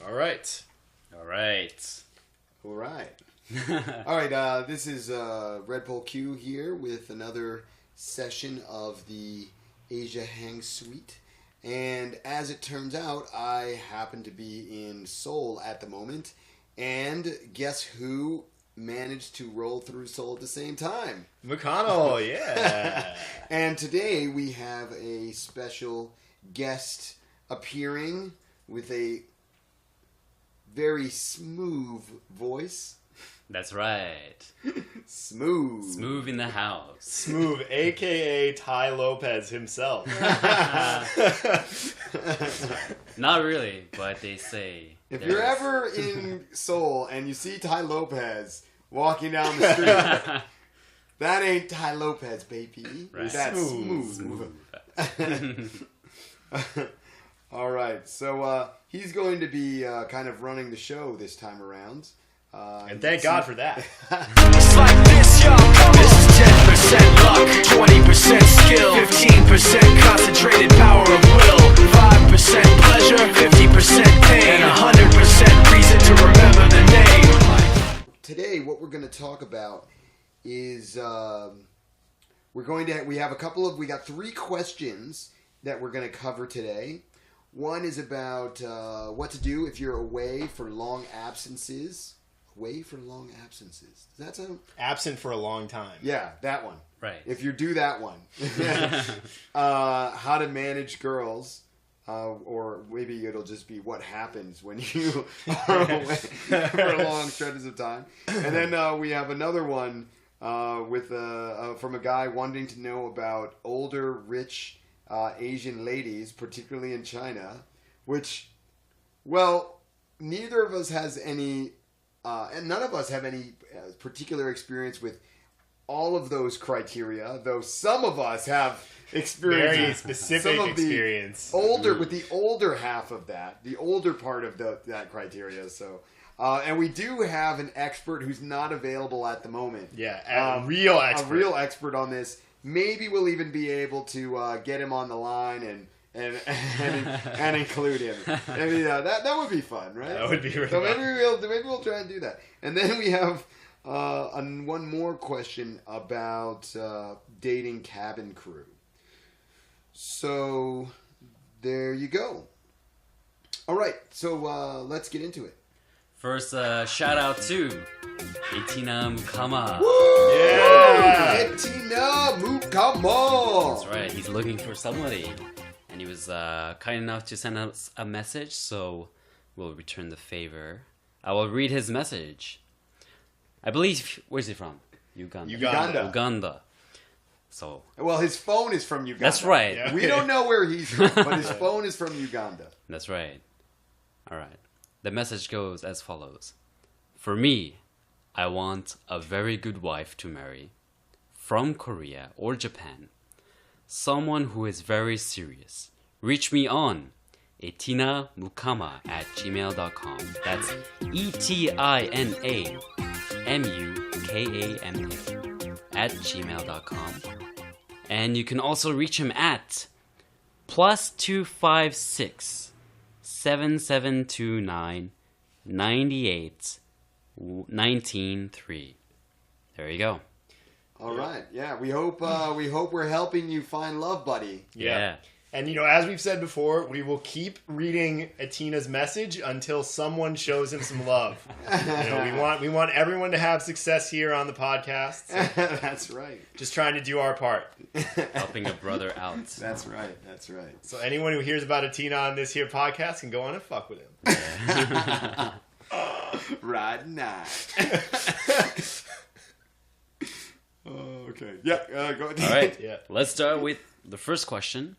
All right. All right. All right. This is RedpoleQ here with another session of the Asia Hang Suite. And as it turns out, I happen to be in Seoul at the moment. And guess who managed to roll through Seoul at the same time? McConnell, yeah. And today we have a special guest appearing with a very smooth voice. That's right. Smoove. Smoove in the house. Smoove, a.k.a. Ty Lopez himself. Not really, but they say. If you're ever in Seoul and you see Ty Lopez walking down the street, that ain't Ty Lopez, baby. Right. That's Smoove. All right, so he's going to be kind of running the show this time around. And thank God for that. It's like this, yo. This is 10% luck, 20% skill, 15% concentrated power of will, 5% pleasure, 50% pain, 100% reason to remember the name. Today, what we're going to talk about is we got 3 questions that we're going to cover today. One is about what to do if you're away for long absences. Away for long absences. Does that sound... Absent for a long time. Yeah, that one. Right. If you do that one. How to manage girls. Or maybe it'll just be what happens when you are away for long stretches of time. And then we have another one from a guy wanting to know about older, rich Asian ladies, particularly in China, which, well, neither of us has any... and none of us have any particular experience with all of those criteria, though some of us have experience. Very specific experience. With the older half of that, the older part of that criteria. So, and we do have an expert who's not available at the moment. Yeah, a real expert. A real expert on this. Maybe we'll even be able to get him on the line and include him. I mean, that would be fun, right? That would be really so fun. maybe we'll try and do that. And then we have one more question about dating cabin crew. So there you go. All right, so let's get into it. First, shout out to Etina Mukama. Woo! Yeah! Etina Mukama! That's right. He's looking for somebody. And he was kind enough to send us a message, so we'll return the favor. I will read his message. I believe, where's he from? Uganda. So. Well, his phone is from Uganda. That's right. Yeah. We don't know where he's from, but his phone is from Uganda. That's right. All right. The message goes as follows. For me, I want a very good wife to marry from Korea or Japan. Someone who is very serious. Reach me on etinamukama@gmail.com. That's etinamukama@gmail.com. And you can also reach him at +256 7729 98 193. There you go. All right. Yeah, we hope we're helping you find love, buddy. Yeah. And, as we've said before, we will keep reading Etina's message until someone shows him some love. We want everyone to have success here on the podcast. So That's right. just trying to do our part. Helping a brother out. That's right. So anyone who hears about Etina on this here podcast can go on and fuck with him. Right now. Okay. Yeah. Go ahead. All right. Yeah. Let's start with the first question.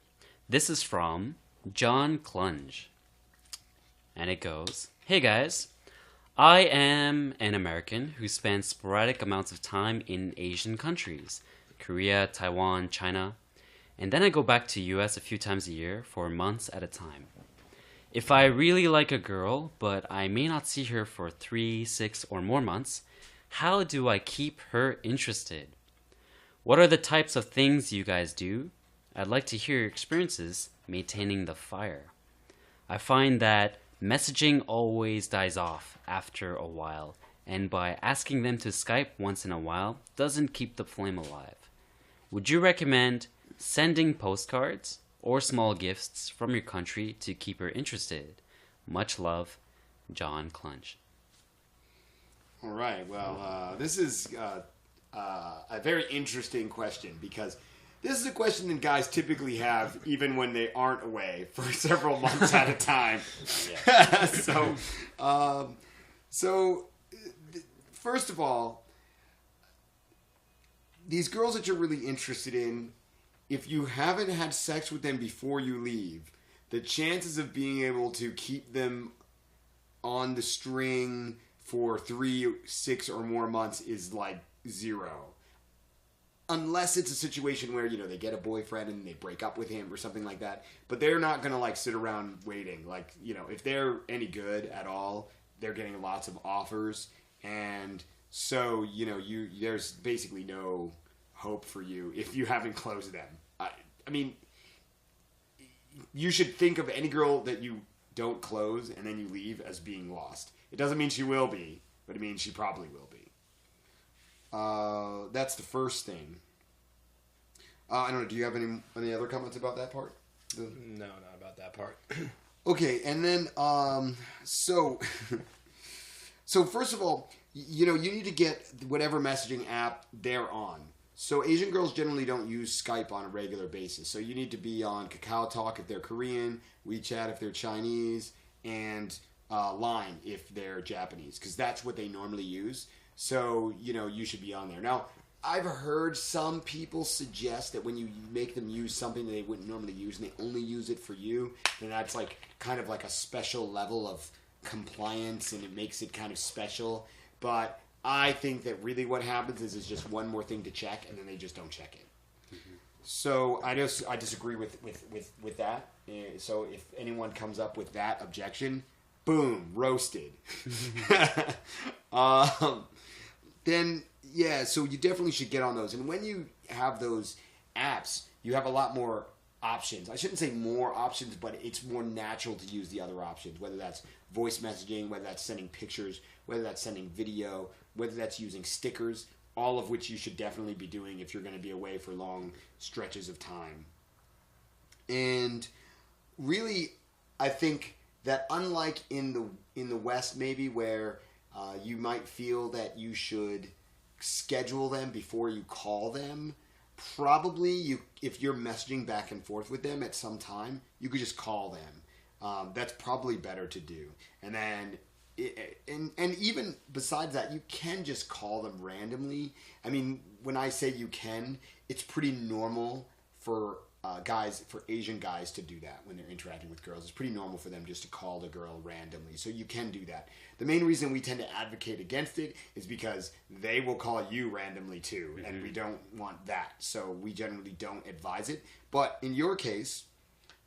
This is from John Clunge. And it goes, Hey guys, I am an American who spends sporadic amounts of time in Asian countries, Korea, Taiwan, China, and then I go back to US a few times a year for months at a time. If I really like a girl, but I may not see her for 3, 6, or more months, how do I keep her interested? What are the types of things you guys do? I'd like to hear your experiences maintaining the fire. I find that messaging always dies off after a while, and by asking them to Skype once in a while doesn't keep the flame alive. Would you recommend sending postcards or small gifts from your country to keep her interested? Much love, John Clunge. All right. Well, this is a very interesting question because this is a question that guys typically have even when they aren't away for several months at a time. So, first of all, these girls that you're really interested in, if you haven't had sex with them before you leave, the chances of being able to keep them on the string for 3, 6, or more months is like 0. Unless it's a situation where, they get a boyfriend and they break up with him or something like that. But they're not going to, like, sit around waiting. Like, if they're any good at all, they're getting lots of offers. And so, there's basically no hope for you if you haven't closed them. I mean, you should think of any girl that you don't close and then you leave as being lost. It doesn't mean she will be, but it means she probably will be. That's the first thing. I don't know. Do you have any other comments about that part? No, not about that part. Okay, and then so first of all, you need to get whatever messaging app they're on. So Asian girls generally don't use Skype on a regular basis. So you need to be on Kakao Talk if they're Korean, WeChat if they're Chinese, and Line if they're Japanese, because that's what they normally use. So, you should be on there. Now, I've heard some people suggest that when you make them use something that they wouldn't normally use and they only use it for you, then that's like kind of like a special level of compliance and it makes it kind of special. But I think that really what happens is it's just one more thing to check and then they just don't check it. Mm-hmm. So I disagree with that. So if anyone comes up with that objection, boom, roasted. Then, yeah, so you definitely should get on those. And when you have those apps, you have a lot more options. I shouldn't say more options, but it's more natural to use the other options, whether that's voice messaging, whether that's sending pictures, whether that's sending video, whether that's using stickers, all of which you should definitely be doing if you're going to be away for long stretches of time. And really, I think that unlike in the West maybe where you might feel that you should schedule them before you call them, probably if you're messaging back and forth with them at some time, you could just call them. That's probably better to do. And then and even besides that, you can just call them randomly. I mean, when I say you can, it's pretty normal for Asian guys to do that when they're interacting with girls. It's pretty normal for them just to call the girl randomly. So you can do that. The main reason we tend to advocate against it is because they will call you randomly too, mm-hmm. and we don't want that. So we generally don't advise it. But in your case,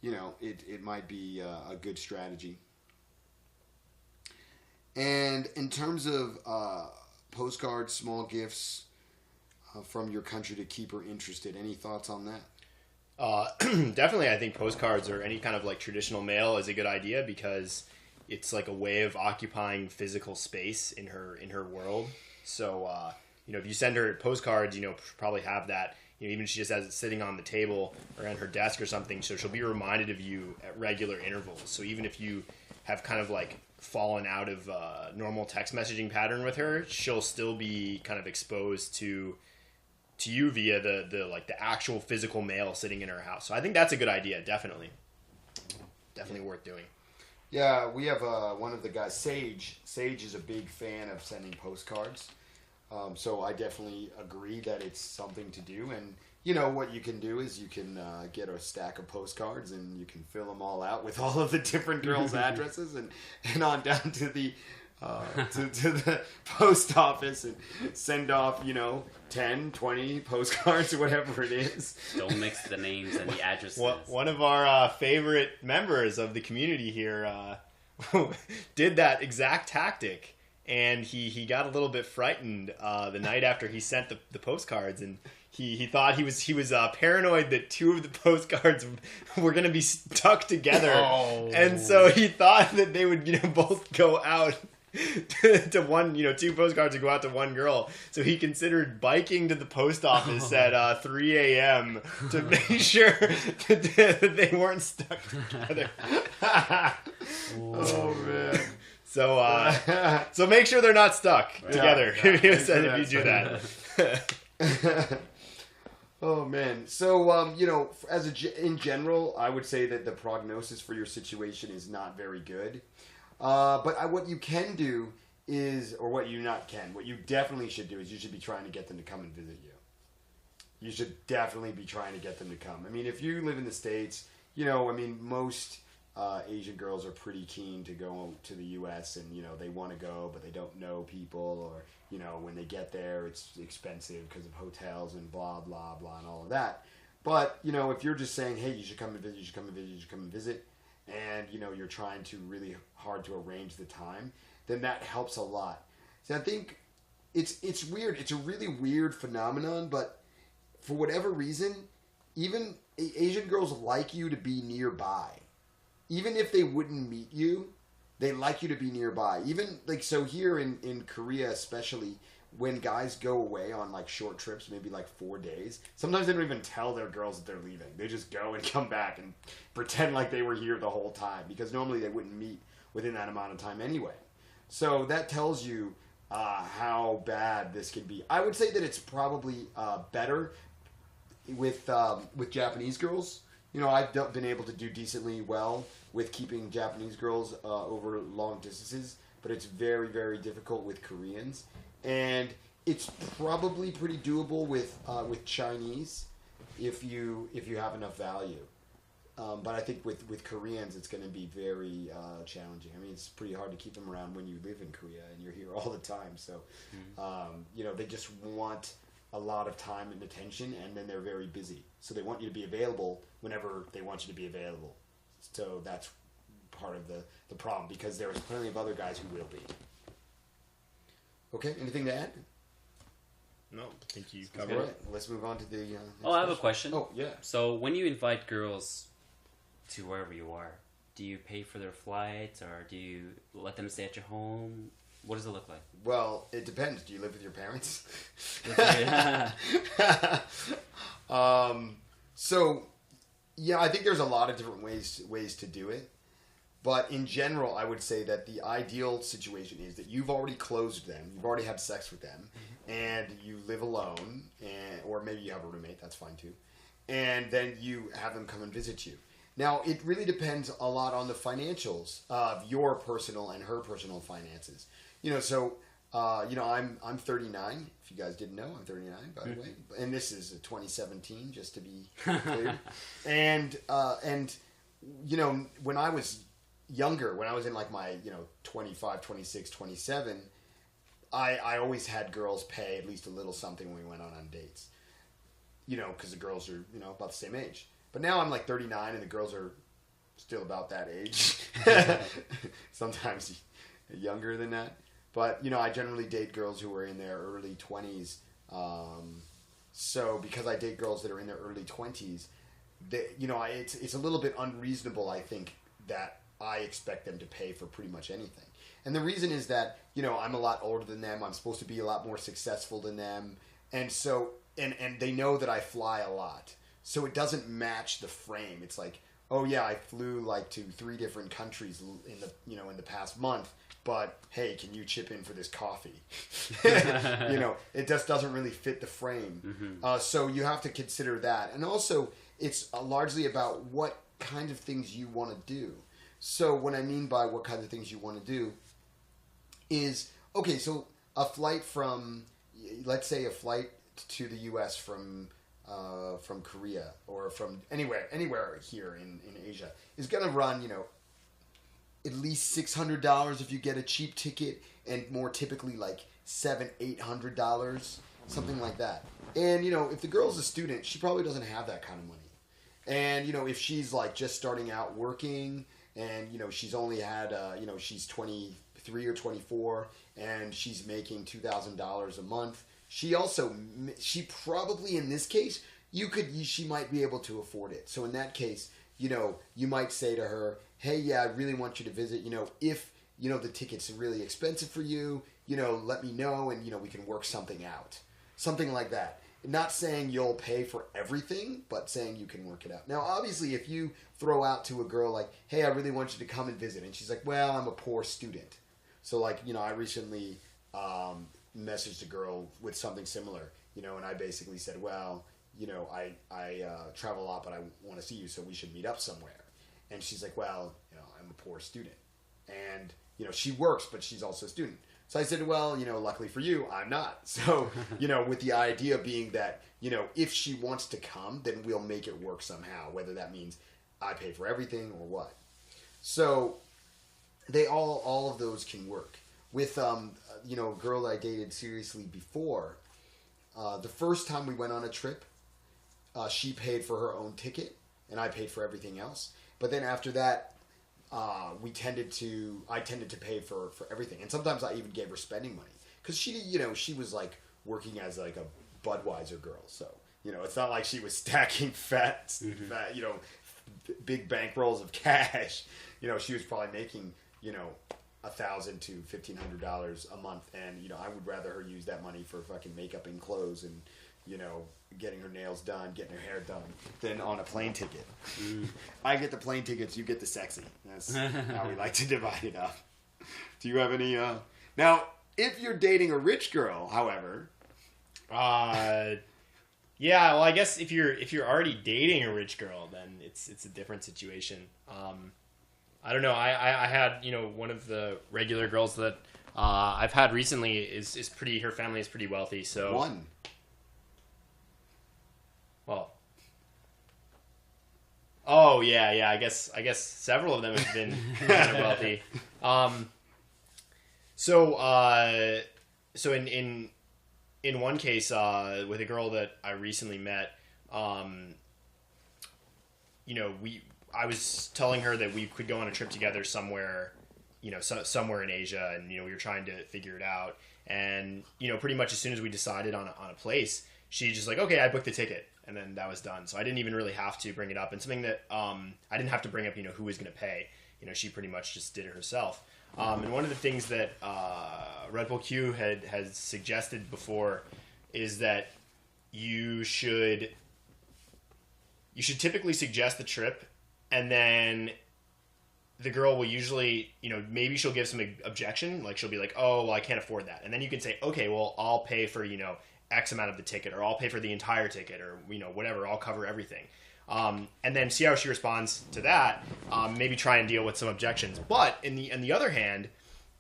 it might be a good strategy. And in terms of postcards, small gifts from your country to keep her interested, any thoughts on that? Definitely, I think postcards or any kind of like traditional mail is a good idea because it's like a way of occupying physical space in her world. So, if you send her postcards, probably have that, even if she just has it sitting on the table or on her desk or something, so she'll be reminded of you at regular intervals. So even if you have kind of like fallen out of normal text messaging pattern with her, she'll still be kind of exposed to you via the actual physical mail sitting in her house. So I think that's a good idea. Definitely worth doing. Yeah, we have one of the guys, Sage. Sage is a big fan of sending postcards. So I definitely agree that it's something to do. And what you can do is you can get a stack of postcards and you can fill them all out with all of the different girls' addresses and on down to the to the post office and send off 10, 20 postcards or whatever it is. Don't mix the names and the addresses. One of our favorite members of the community here did that exact tactic. And he got a little bit frightened the night after he sent the postcards, and he thought he was paranoid that two of the postcards were going to be stuck together, and so he thought that they would both go out to one, two postcards would go out to one girl. So he considered biking to the post office at 3 a.m. to make sure that they weren't stuck together. Oh man. So make sure they're not stuck together. He said if you do that. Oh man. So in general, I would say that the prognosis for your situation is not very good. But what you can do is, or what you definitely should do is you should be trying to get them to come and visit you. You should definitely be trying to get them to come. I mean, if you live in the States, most Asian girls are pretty keen to go to the U.S. and, they want to go, but they don't know people, or, when they get there, it's expensive because of hotels and blah, blah, blah, and all of that. But, if you're just saying, hey, you should come and visit, you should come and visit, you should come and visit, and, you're trying to really hard to arrange the time, then that helps a lot. So I think it's weird. It's a really weird phenomenon, but for whatever reason, even Asian girls like you to be nearby. Even if they wouldn't meet you, they like you to be nearby. Even, so here in Korea especially, when guys go away on, short trips, maybe, 4 days, sometimes they don't even tell their girls that they're leaving. They just go and come back and pretend like they were here the whole time, because normally they wouldn't meet within that amount of time anyway. So that tells you how bad this can be. I would say that it's probably better with Japanese girls. I've been able to do decently well with keeping Japanese girls over long distances, but it's very, very difficult with Koreans. And it's probably pretty doable with Chinese if you have enough value. But I think with Koreans, it's going to be very challenging. I mean, it's pretty hard to keep them around when you live in Korea and you're here all the time. So, they just want a lot of time and attention, and then they're very busy. So they want you to be available whenever they want you to be available. So that's part of the problem, because there's plenty of other guys who will be. Okay, anything to add? No, I think you covered All it. right, let's move on to the next I have a question. Oh, yeah. So when you invite girls to wherever you are, do you pay for their flights, or do you let them stay at your home? What does it look like? Well, it depends. Do you live with your parents? So, yeah, I think there's a lot of different ways to do it. But in general, I would say that the ideal situation is that you've already closed them, you've already had sex with them, and you live alone, or maybe you have a roommate, that's fine too, and then you have them come and visit you. Now, it really depends a lot on the financials of your personal and her personal finances. I'm 39. If you guys didn't know, I'm 39, by the way. And this is 2017, just to be clear. And when I was younger, when I was in my 25, 26, 27, I always had girls pay at least a little something when we went on dates. Because the girls are, about the same age. But now I'm 39 and the girls are still about that age. Sometimes younger than that. But, I generally date girls who are in their early 20s. So because I date girls that are in their early 20s, it's a little bit unreasonable, I think, that I expect them to pay for pretty much anything. And the reason is that, I'm a lot older than them. I'm supposed to be a lot more successful than them. And so, and they know that I fly a lot. So it doesn't match the frame. It's like, oh yeah, I flew to 3 different countries in the past month. But hey, can you chip in for this coffee? It just doesn't really fit the frame. So you have to consider that. And also, it's largely about what kind of things you want to do. So what I mean by what kind of things you want to do is, okay, so a flight let's say a flight to the U.S. from Korea or from anywhere here in Asia is going to run, at least $600 if you get a cheap ticket, and more typically $700-800, something like that. And if the girl's a student, she probably doesn't have that kind of money. And if she's just starting out working, and she's only had she's 23 or 24, and she's making $2,000 a month, she probably in this case, she might be able to afford it. So in that case, you might say to her, hey, yeah, I really want you to visit, if, the ticket's really expensive for you, let me know and, we can work something out. Something like that. Not saying you'll pay for everything, but saying you can work it out. Now, obviously, if you throw out to a girl like, hey, I really want you to come and visit, and she's like, well, I'm a poor student. So, like, I recently messaged a girl with something similar, and I basically said, well, I travel a lot, but I want to see you, so we should meet up somewhere. And she's like, well, I'm a poor student. And, she works, but she's also a student. So I said, well, luckily for you, I'm not. So, with the idea being that, if she wants to come, then we'll make it work somehow, whether that means I pay for everything or what. So they all of those can work. With, a girl I dated seriously before, the first time we went on a trip, she paid for her own ticket and I paid for everything else. But then after that, I tended to pay for everything, and sometimes I even gave her spending money because she was like working as like a Budweiser girl, so it's not like she was stacking fat big bankrolls of cash. She was probably making $1,000 to $1,500 a month, and I would rather her use that money for fucking makeup and clothes and getting her nails done, getting her hair done, than on a plane ticket. I get the plane tickets, you get the sexy. That's how we like to divide it up. Do you have any? Now, if you're dating a rich girl, however, yeah. Well, I guess if you're already dating a rich girl, then it's a different situation. I don't know. I had one of the regular girls that I've had recently is pretty. Her family is pretty wealthy. So one. Well, oh yeah. I guess several of them have been kind of wealthy. So in one case, with a girl that I recently met, I was telling her that we could go on a trip together somewhere, somewhere in Asia, and we were trying to figure it out. And pretty much as soon as we decided on a place, she just like, okay, I booked the ticket. And then that was done. So I didn't even really have to bring it up. And something that I didn't have to bring up, who was going to pay. She pretty much just did it herself. And one of the things that RedpoleQ has suggested before is that you should typically suggest the trip, and then the girl will usually, maybe she'll give some objection. Like she'll be like, oh, well, I can't afford that. And then you can say, okay, well, I'll pay for, X amount of the ticket, or I'll pay for the entire ticket, or whatever, I'll cover everything, and then see how she responds to that. Maybe try and deal with some objections. But in the other hand,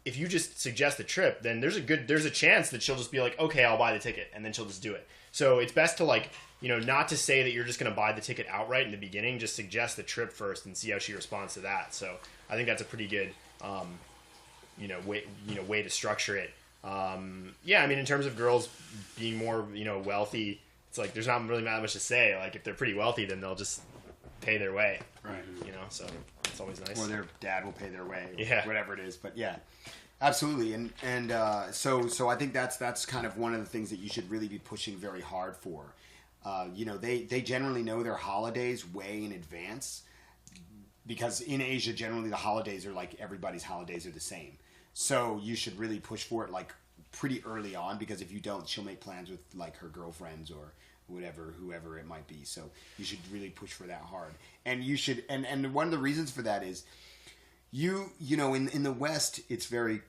if you just suggest the trip, then there's a chance that she'll just be like, okay, I'll buy the ticket, and then she'll just do it. So it's best to not to say that you're just going to buy the ticket outright in the beginning. Just suggest the trip first and see how she responds to that. So I think that's a pretty good way to structure it. Yeah, I mean, in terms of girls being more, wealthy, it's like there's not really that much to say. Like, if they're pretty wealthy, then they'll just pay their way. Right. So it's always nice. Or their dad will pay their way. Yeah. Whatever it is. But yeah, absolutely. And so I think that's kind of one of the things that you should really be pushing very hard for. They generally know their holidays way in advance, because in Asia, generally the holidays are like everybody's holidays are the same. So you should really push for it like pretty early on, because if you don't, she'll make plans with like her girlfriends or whoever it might be. So you should really push for that hard. And you should, and one of the reasons for that is in the West, it's very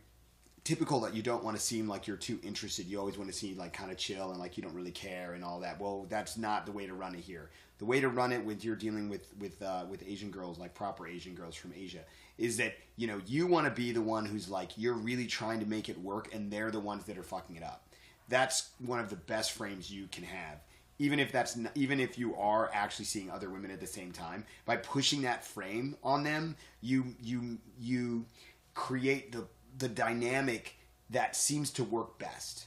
typical that you don't want to seem like you're too interested. You always want to seem like kind of chill and like you don't really care and all that. Well, that's not the way to run it here. The way to run it when you're dealing with Asian girls, like proper Asian girls from Asia, is that, you want to be the one who's like, you're really trying to make it work, and they're the ones that are fucking it up. That's one of the best frames you can have. Even if you are actually seeing other women at the same time, by pushing that frame on them, you create the dynamic that seems to work best.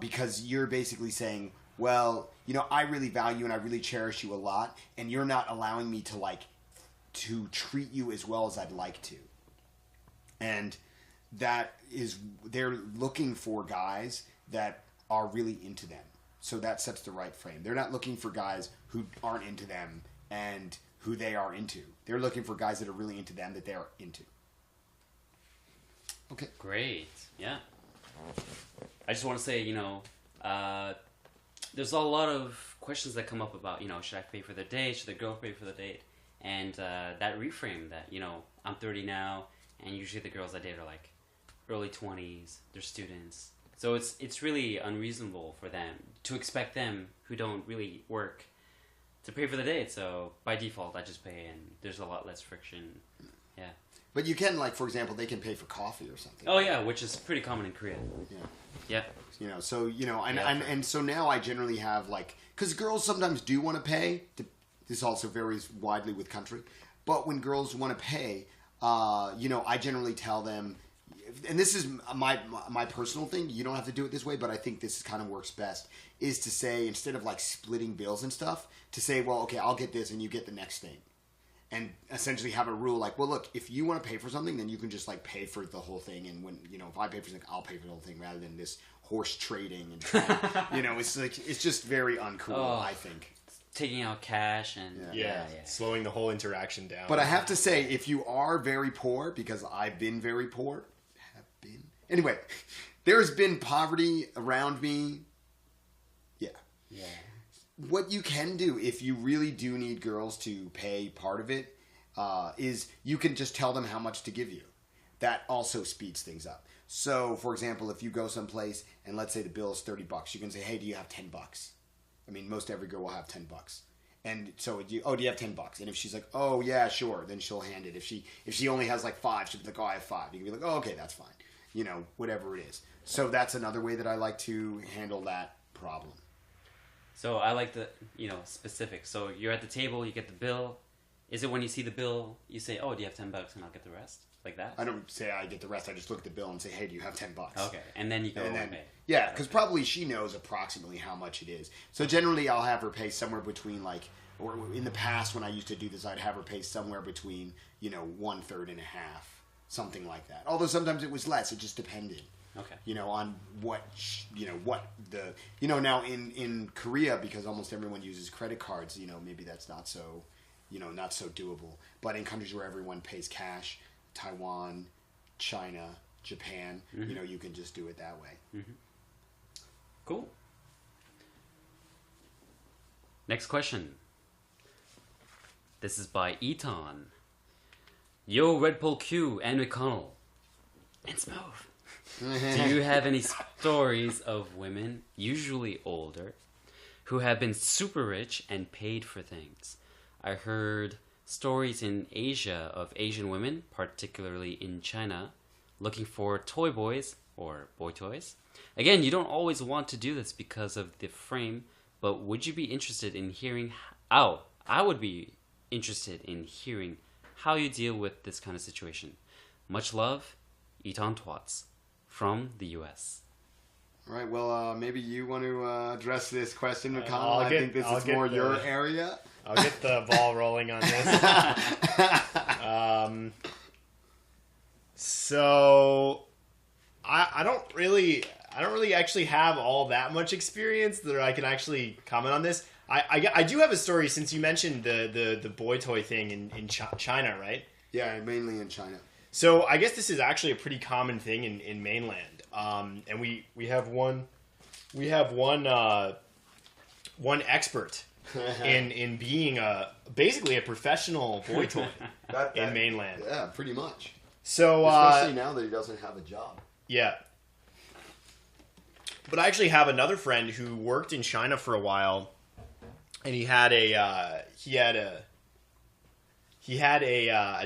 Because you're basically saying, well, I really value and I really cherish you a lot, and you're not allowing me to treat you as well as I'd like to. And that is, they're looking for guys that are really into them. So that sets the right frame. They're not looking for guys who aren't into them and who they are into. They're looking for guys that are really into them that they're into. Okay. Great. Yeah. I just want to say, there's a lot of questions that come up about, should I pay for the date? Should the girl pay for the date? And that reframe that, I'm 30 now, and usually the girls I date are like early 20s, they're students. So it's really unreasonable for them to expect them who don't really work to pay for the date. So by default, I just pay, and there's a lot less friction. Yeah. But you can, like, for example, they can pay for coffee or something. Oh, yeah, which is pretty common in Korea. Yeah. Yeah. And so now I generally have, like, because girls sometimes do want to pay. This also varies widely with country. But when girls want to pay, I generally tell them, and this is my personal thing, you don't have to do it this way, but I think this kind of works best, is to say, instead of, like, splitting bills and stuff, to say, well, okay, I'll get this and you get the next thing. And essentially have a rule like, well, look, if you want to pay for something, then you can just, like, pay for the whole thing. And when, if I pay for something, I'll pay for the whole thing rather than this horse trading. And, it's like, it's just very uncool, I think. Taking out cash and... Yeah, slowing the whole interaction down. But I have to say, if you are very poor, because I've been very poor, anyway, there's been poverty around me. Yeah. What you can do, if you really do need girls to pay part of it, is you can just tell them how much to give you. That also speeds things up. So, for example, if you go someplace and let's say the bill is $30, you can say, hey, do you have $10? I mean, most every girl will have $10. And so, do you have $10? And if she's like, oh, yeah, sure, then she'll hand it. If she only has like 5, she'll be like, oh, I have 5. You can be like, oh, okay, that's fine. Whatever it is. So that's another way that I like to handle that problem. So I like the, specific. So you're at the table, you get the bill. Is it when you see the bill, you say, oh, do you have $10 and I'll get the rest? Like that? I don't say I get the rest. I just look at the bill and say, hey, do you have $10? Okay. And then you go and pay. Yeah, because probably she knows approximately how much it is. So generally I'll have her pay somewhere between or in the past when I used to do this, I'd have her pay somewhere between, 1/3 and a half. Something like that. Although sometimes it was less. It just depended. Okay. On what, now in Korea, because almost everyone uses credit cards, maybe that's not so, not so doable. But in countries where everyone pays cash, Taiwan, China, Japan, you can just do it that way. Mm-hmm. Cool. Next question. This is by Eton. Yo, RedpoleQ and McConnell. And Smoove. Do you have any stories of women, usually older, who have been super rich and paid for things? I heard stories in Asia of Asian women, particularly in China, looking for toy boys or boy toys. Again, you don't always want to do this because of the frame, but would you be interested in hearing how? I would be interested in hearing how you deal with this kind of situation. Much love, Eton Twats. From the U.S. All right, well, maybe you want to address this question, McConnell. I think this is more your area. I'll get the ball rolling on this. So, I don't really actually have all that much experience that I can actually comment on this. I do have a story since you mentioned the boy toy thing in China, right? Yeah, mainly in China. So I guess this is actually a pretty common thing in mainland, and we have one expert in being basically a professional boy toy in mainland. Yeah, pretty much. So especially now that he doesn't have a job. Yeah. But I actually have another friend who worked in China for a while, and he had a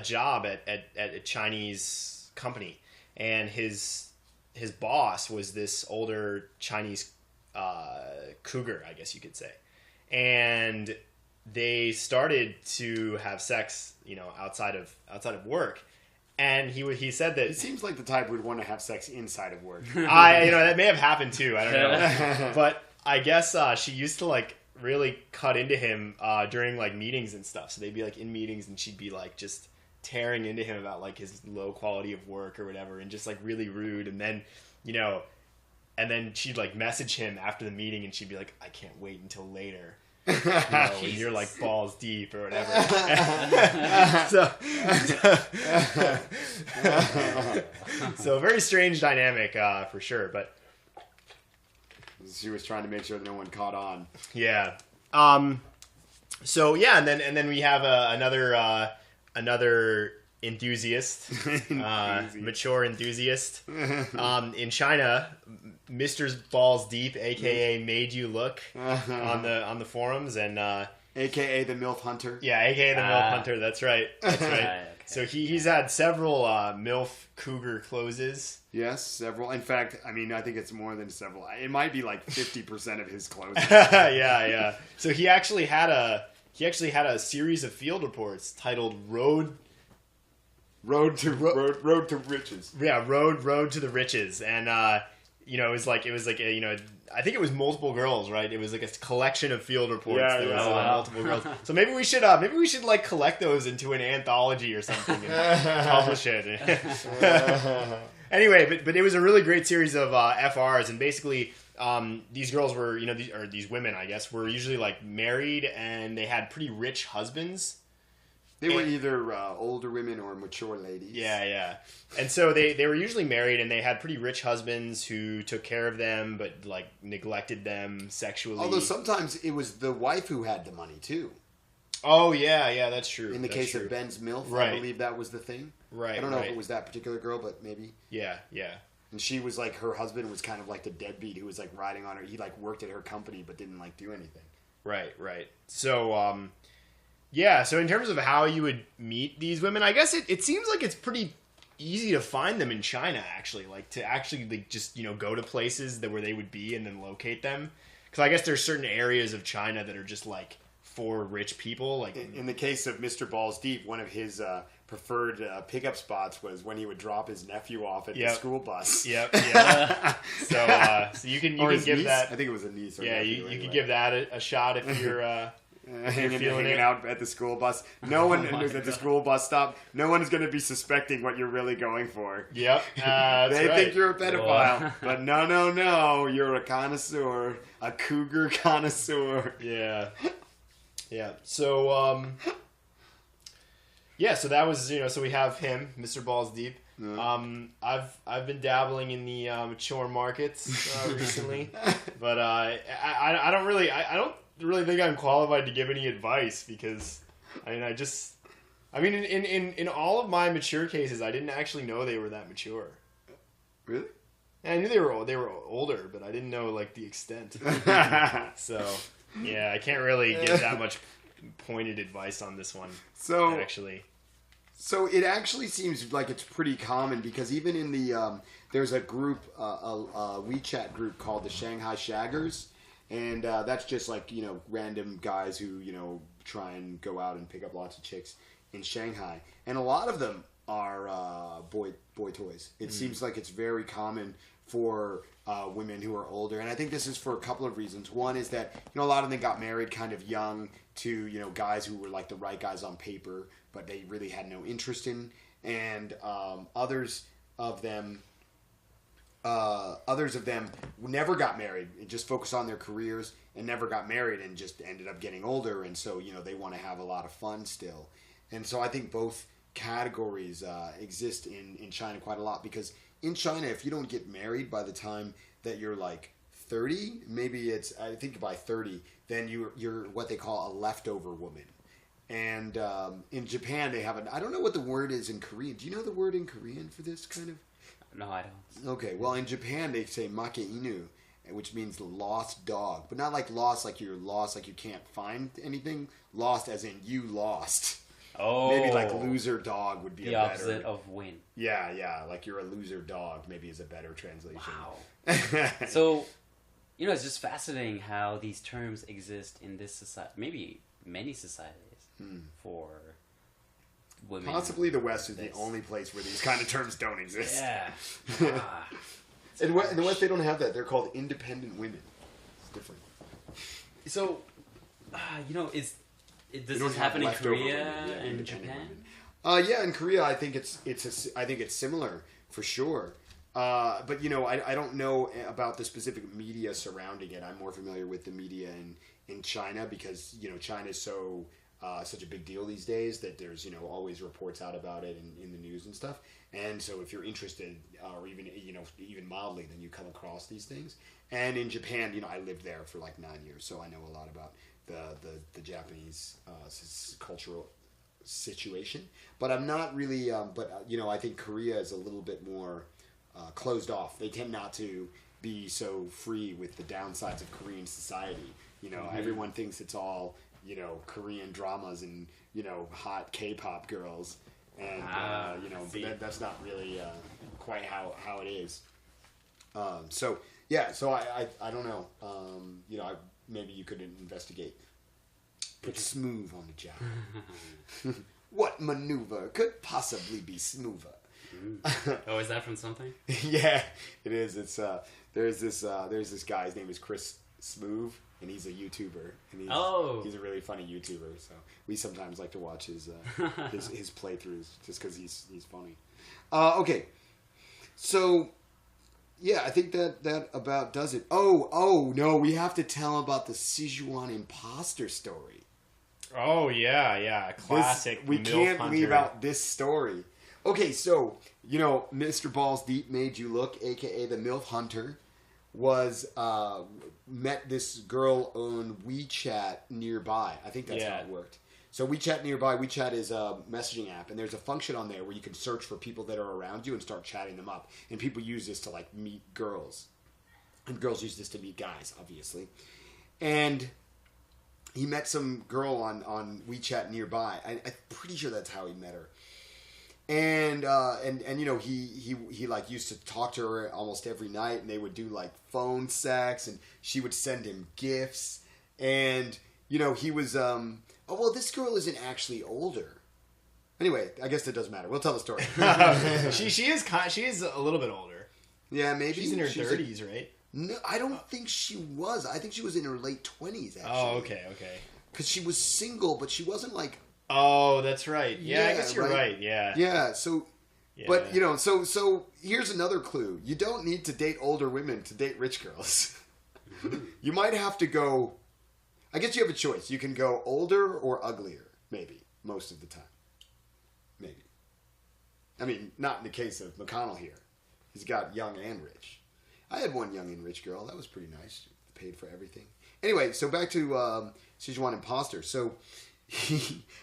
job at a Chinese company, and his boss was this older Chinese cougar, I guess you could say, and they started to have sex, outside of work, and he said that it seems like the type would want to have sex inside of work. That may have happened too. I don't know, but I guess she used to really cut into him during meetings and stuff. So they'd be in meetings and she'd be just tearing into him about his low quality of work or whatever, and just really rude. And then and then she'd like message him after the meeting, and she'd be like, "I can't wait until later." And you're like balls deep or whatever. So very strange dynamic for sure. But she was trying to make sure that no one caught on. Yeah. So yeah, and then we have another enthusiast, mature enthusiast. In China, Mr. Ballz Deep, aka Made You Look, on the forums, and AKA the MILF Hunter. Yeah, AKA the MILF Hunter. That's right. That's right. Okay. So he's had several MILF cougar closes. Yes, several. In fact, I mean, I think it's more than several. It might be like 50% of his closes. Yeah. So he actually had a series of field reports titled Road to Riches. Yeah, Road to the Riches, and it was like I think it was multiple girls, right? It was like a collection of field reports. Yeah, there yeah. was multiple girls. So maybe we should like collect those into an anthology or something and publish it. Anyway, but it was a really great series of FRs, and basically these girls were these women, I guess, were usually like married, and they had pretty rich husbands. They were either older women or mature ladies. Yeah. And so they were usually married, and they had pretty rich husbands who took care of them, but like neglected them sexually. Although sometimes it was the wife who had the money too. Oh yeah, that's true. In the case of Ben's MILF, right. I believe that was the thing. Right. I don't know if it was that particular girl, but maybe. Yeah. And she was like, her husband was kind of like the deadbeat who was like riding on her. He like worked at her company but didn't like do anything. Right. So yeah, so in terms of how you would meet these women, I guess it seems like it's pretty easy to find them in China, actually. Like, to actually like, just, go to places where they would be and then locate them. Because I guess there's certain areas of China that are just, like, for rich people. Like in the case of Mr. Ballz Deep, one of his preferred pickup spots was when he would drop his nephew off at the school bus. Yep. So you can give niece? that... I think it was a niece. Or yeah, nephew, you could give that a shot if you're... hanging out at the school bus. No one who's at the school bus stop. No one is going to be suspecting what you're really going for. Yep, they think you're a pedophile, but no, you're a connoisseur, a cougar connoisseur. Yeah. So so that was so we have him, Mr. Ballz Deep. I've been dabbling in the mature markets recently, but I don't really think I'm qualified to give any advice, because in all of my mature cases, I didn't actually know they were that mature. Really? And I knew they were older, but I didn't know like the extent. So yeah, I can't really give that much pointed advice on this one. So it actually seems like it's pretty common, because even in the there's a group, a WeChat group called the Shanghai Shaggers. And that's just like, random guys who, try and go out and pick up lots of chicks in Shanghai. And a lot of them are boy toys. It seems like it's very common for women who are older. And I think this is for a couple of reasons. One is that, a lot of them got married kind of young to, guys who were like the right guys on paper, but they really had no interest in. And others of them never got married and just focused on their careers and never got married and just ended up getting older. And so, they want to have a lot of fun still. And so I think both categories exist in China quite a lot, because in China, if you don't get married by the time that you're like 30, I think by 30, then you're what they call a leftover woman. And in Japan, they have I don't know what the word is in Korean. Do you know the word in Korean for this kind of? No, I don't. Okay, well, in Japan, they say make inu, which means lost dog. But not like lost like you're lost, like you can't find anything. Lost as in you lost. Oh. Maybe like loser dog would be the a better... opposite of win. Yeah, like you're a loser dog maybe is a better translation. Wow. So, it's just fascinating how these terms exist in this society, maybe many societies, for women. Possibly the West is the only place where these kind of terms don't exist. Yeah. In the West, they don't have that. They're called independent women. It's different. So, does this happen in Korea and Japan? Yeah, in Korea, I think it's similar for sure. But I don't know about the specific media surrounding it. I'm more familiar with the media in China because China is such a big deal these days that there's always reports out about it in the news and stuff. And so if you're interested or even mildly, then you come across these things. And in Japan, I lived there for like 9 years, so I know a lot about the Japanese cultural situation. But I'm not really. I think Korea is a little bit more closed off. They tend not to be so free with the downsides of Korean society. Everyone thinks it's all Korean dramas and hot K-pop girls, and but that's not really quite how it is. So I don't know. Maybe you could investigate. Put Smoove on the job. What maneuver could possibly be smoother? Oh, is that from something? Yeah, it is. It's there's this guy. His name is Chris Smoove, and he's a YouTuber, and he's a really funny YouTuber. So we sometimes like to watch his playthroughs just because he's funny. Okay, so yeah, I think that about does it. Oh no, we have to tell about the Sichuan imposter story. Oh yeah, classic. We MILF can't hunter. leave out this story. Okay, so Mr. Ballz Deep Made You Look, aka the MILF Hunter, was met this girl on WeChat nearby. I think that's how it worked. So WeChat nearby, WeChat is a messaging app, and there's a function on there where you can search for people that are around you and start chatting them up. And people use this to like meet girls, and girls use this to meet guys, obviously. And he met some girl on WeChat nearby. I'm pretty sure that's how he met her. And he like used to talk to her almost every night, and they would do like phone sex, and she would send him gifts, and he was this girl isn't actually older. Anyway, I guess that doesn't matter. We'll tell the story. she is a little bit older. Yeah, maybe she's in her 30s, right? No, I don't think she was. I think she was in her late 20s. Actually. Oh, okay. Because she was single, but she wasn't like. Oh, that's right. Yeah, I guess you're right. Yeah. Yeah. So, but so here's another clue: you don't need to date older women to date rich girls. You might have to go. I guess you have a choice. You can go older or uglier, maybe most of the time. Maybe. I mean, not in the case of McConnell here. He's got young and rich. I had one young and rich girl. That was pretty nice. Paid for everything. Anyway, so back to Sichuan imposter. So.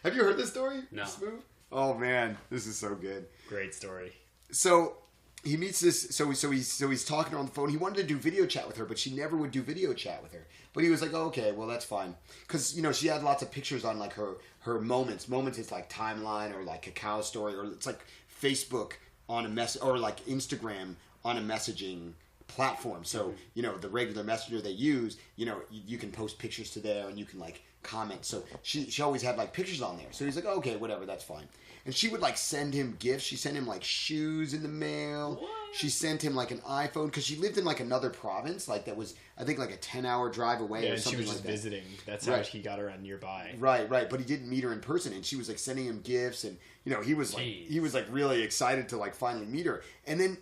Have you heard this story? No. Smoove? Oh man, this is so good. Great story. So he meets this. So he's talking to her on the phone. He wanted to do video chat with her, but she never would do video chat with her. But he was like, oh, okay, well that's fine, because she had lots of pictures on like her moments. Moments is like timeline or like Cacao story, or it's like Facebook on a mess, or like Instagram on a messaging platform. So the regular messenger they use, you can post pictures to there, and you can like comment. So she always had like pictures on there. So he's like, okay, whatever, that's fine. And she would like send him gifts. She sent him like shoes in the mail. What? She sent him like an iPhone because she lived in like another province, like that was I think like a 10-hour drive away or something like that. Yeah, she was just visiting. That's how he got her on nearby. Right. But he didn't meet her in person, and she was like sending him gifts, and he was like really excited to like finally meet her. And then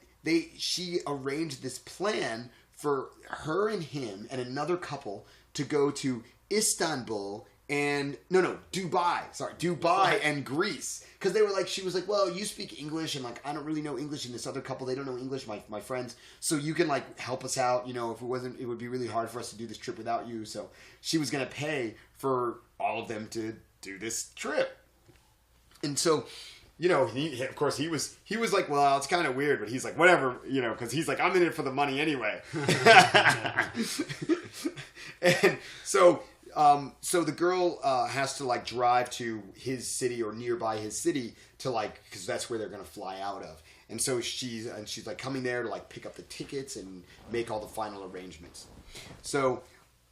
she arranged this plan for her and him and another couple to go to Istanbul and Dubai and Greece, because they were like, she was like, well, you speak English, and like I don't really know English, and this other couple, they don't know English, my friends, so you can like help us out, if it wasn't, it would be really hard for us to do this trip without you. So she was gonna pay for all of them to do this trip. And so of course he was like, well, it's kind of weird, but he's like, whatever, because he's like, I'm in it for the money anyway. And so the girl has to like drive to his city or nearby his city to like, because that's where they're gonna fly out of. And so she's like coming there to like pick up the tickets and make all the final arrangements. So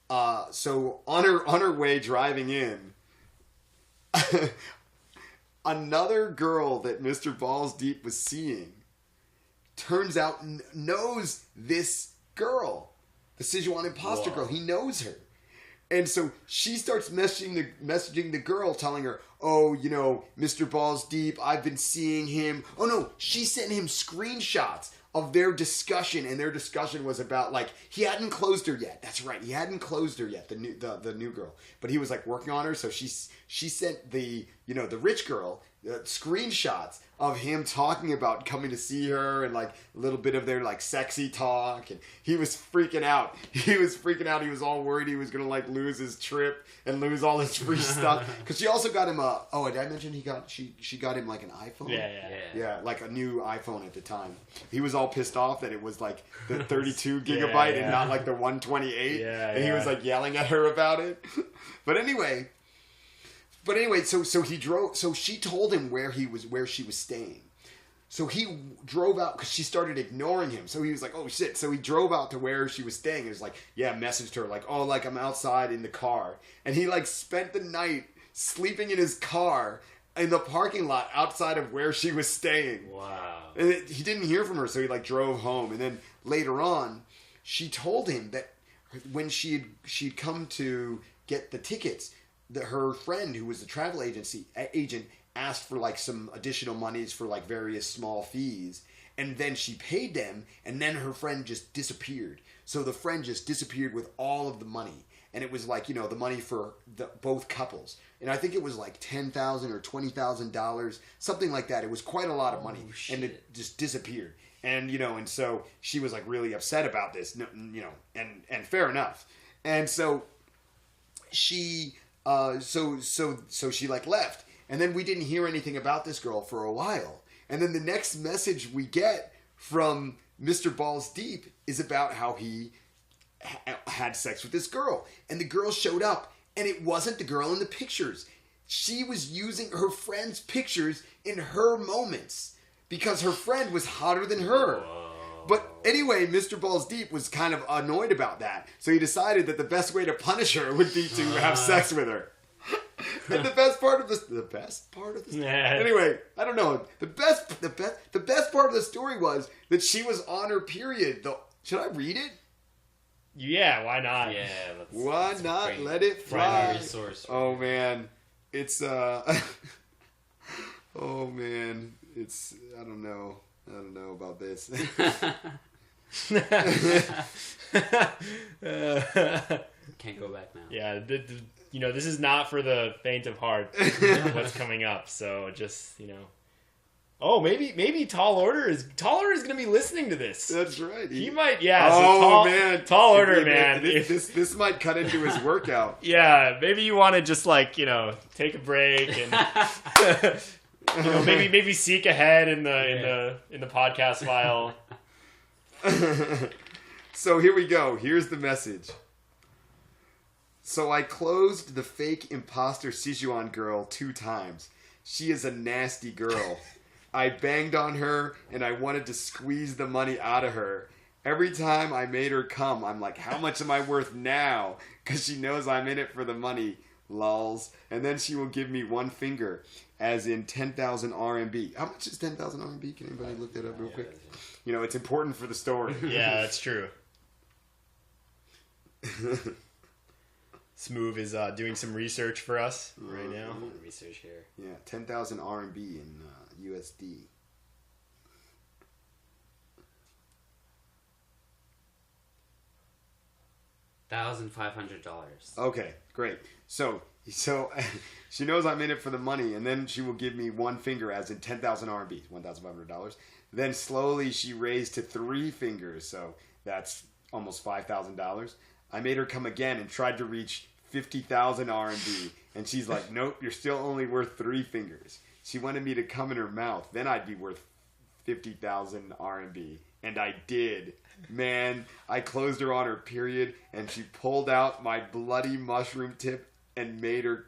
on her way driving in, another girl that Mr. Ballz Deep was seeing turns out knows this girl, the Sichuan imposter girl. He knows her. And so she starts messaging the girl, telling her, oh, Mr. Ballz Deep, I've been seeing him. Oh no, she sent him screenshots of their discussion, and their discussion was about like he hadn't closed her yet. That's right, he hadn't closed her yet, the new girl. But he was like working on her, so she sent the the rich girl screenshots of him talking about coming to see her and like a little bit of their like sexy talk, and he was freaking out. He was all worried he was gonna like lose his trip and lose all his free stuff, because she also got him did I mention she got him like an iPhone? Yeah, like a new iPhone at the time. He was all pissed off that it was like the 32 gigabyte and not like the 128, and he was like yelling at her about it. But anyway, so he drove. So she told him where she was staying. So he drove out because she started ignoring him. So he was like, "Oh shit!" So he drove out to where she was staying. He was like, messaged her like, "Oh, like I'm outside in the car," and he like spent the night sleeping in his car in the parking lot outside of where she was staying. Wow! And he didn't hear from her, so he like drove home. And then later on, she told him that when she'd come to get the tickets, that her friend, who was the travel agent, asked for like some additional monies for like various small fees, and then she paid them, and then her friend just disappeared. So the friend just disappeared with all of the money, and it was like the money for both couples, and I think it was like $10,000 or $20,000, something like that. It was quite a lot of money, and it just disappeared. And and so she was like really upset about this, and fair enough. And so she. So she like left, and then we didn't hear anything about this girl for a while. And then the next message we get from Mr. Ballz Deep is about how he had sex with this girl, and the girl showed up, and it wasn't the girl in the pictures. She was using her friend's pictures in her moments because her friend was hotter than her. But anyway, Mr. Ballz Deep was kind of annoyed about that, so he decided that the best way to punish her would be to have sex with her. And the best part of this, anyway, I don't know. The best part of the story was that she was on her period. Should I read it? Yeah, why not? Yeah, why not? Great. Let it fly. Resource. Oh man, it's oh man, it's I don't know about this. Can't go back now. Yeah, this is not for the faint of heart. What's coming up? So just Oh, maybe Tall Order is going to be listening to this. That's right. He might. Yeah. Oh man, Tall Order, man. This might cut into his workout. Yeah, maybe you want to just take a break and. Maybe seek ahead in the podcast file. So here we go. Here's the message. So I closed the fake imposter Sichuan girl 2 times. She is a nasty girl. I banged on her and I wanted to squeeze the money out of her. Every time I made her come, I'm like, how much am I worth now? Because she knows I'm in it for the money. Lols. And then she will give me 1 finger, as in 10,000 RMB. How much is 10,000 RMB? Can anybody look that up real quick? It's important for the story. Yeah, that's true. Smoove is doing some research for us right now. Research here. Yeah, 10,000 RMB in USD. $1,500. Okay, great. So she knows I'm in it for the money, and then she will give me 1 finger, as in 10,000 RMB, $1,500. Then slowly she raised to 3 fingers, so that's almost $5,000. I made her come again and tried to reach 50,000 RMB, and she's like, nope, you're still only worth 3 fingers. She wanted me to come in her mouth, then I'd be worth 50,000 RMB, and I did. Man, I closed her on her period, and she pulled out my bloody mushroom tip and made her,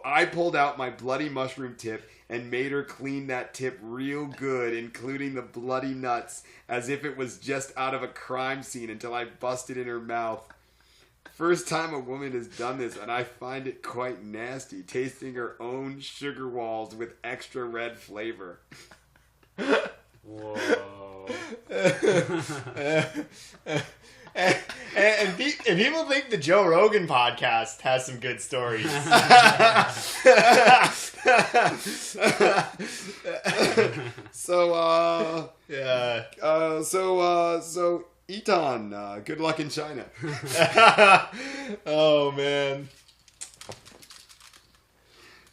I pulled out my bloody mushroom tip and made her clean that tip real good, including the bloody nuts, as if it was just out of a crime scene, until I busted in her mouth. First time a woman has done this, and I find it quite nasty, tasting her own sugar walls with extra red flavor. Whoa. And people think the Joe Rogan podcast has some good stories. So Eton, good luck in China. Oh man.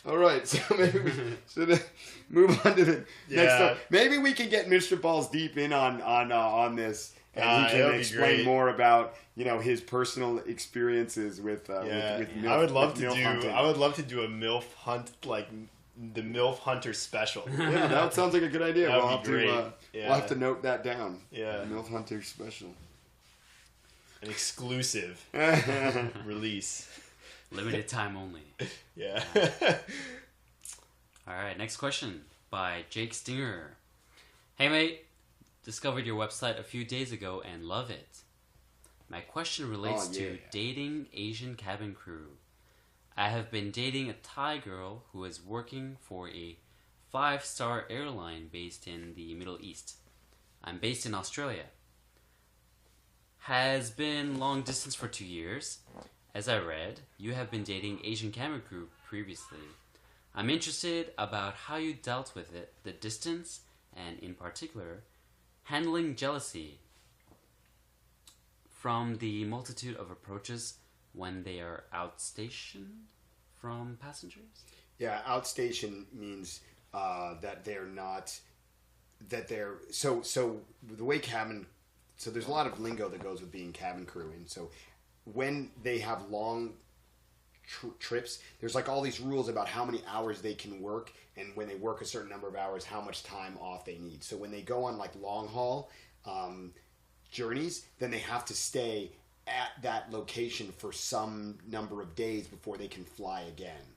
All right, so maybe we should move on to the next one. Maybe we can get Mr. Ballz Deep in on this, and he can explain more about his personal experiences with MILF. I would love to hunting. I would love to do a MILF hunt, like the MILF Hunter special. Yeah, that sounds like a good idea. That We'll would have be great. we'll have to note that down. Yeah. MILF Hunter special. An exclusive release. Limited time only. Yeah. All right, next question by Jake Stinger. Hey mate, discovered your website a few days ago and love it. My question relates to dating Asian cabin crew. I have been dating a Thai girl who is working for a 5-star airline based in the Middle East. I'm based in Australia. Has been long distance for 2 years. As I read, you have been dating Asian cabin crew previously. I'm interested about how you dealt with it, the distance, and in particular, handling jealousy from the multitude of approaches when they are outstationed from passengers. Yeah, outstation means that they're not, that they're, so the way cabin, so there's a lot of lingo that goes with being cabin crew, and so when they have long trips, there's like all these rules about how many hours they can work, and when they work a certain number of hours, how much time off they need. So when they go on like long haul journeys, then they have to stay at that location for some number of days before they can fly again,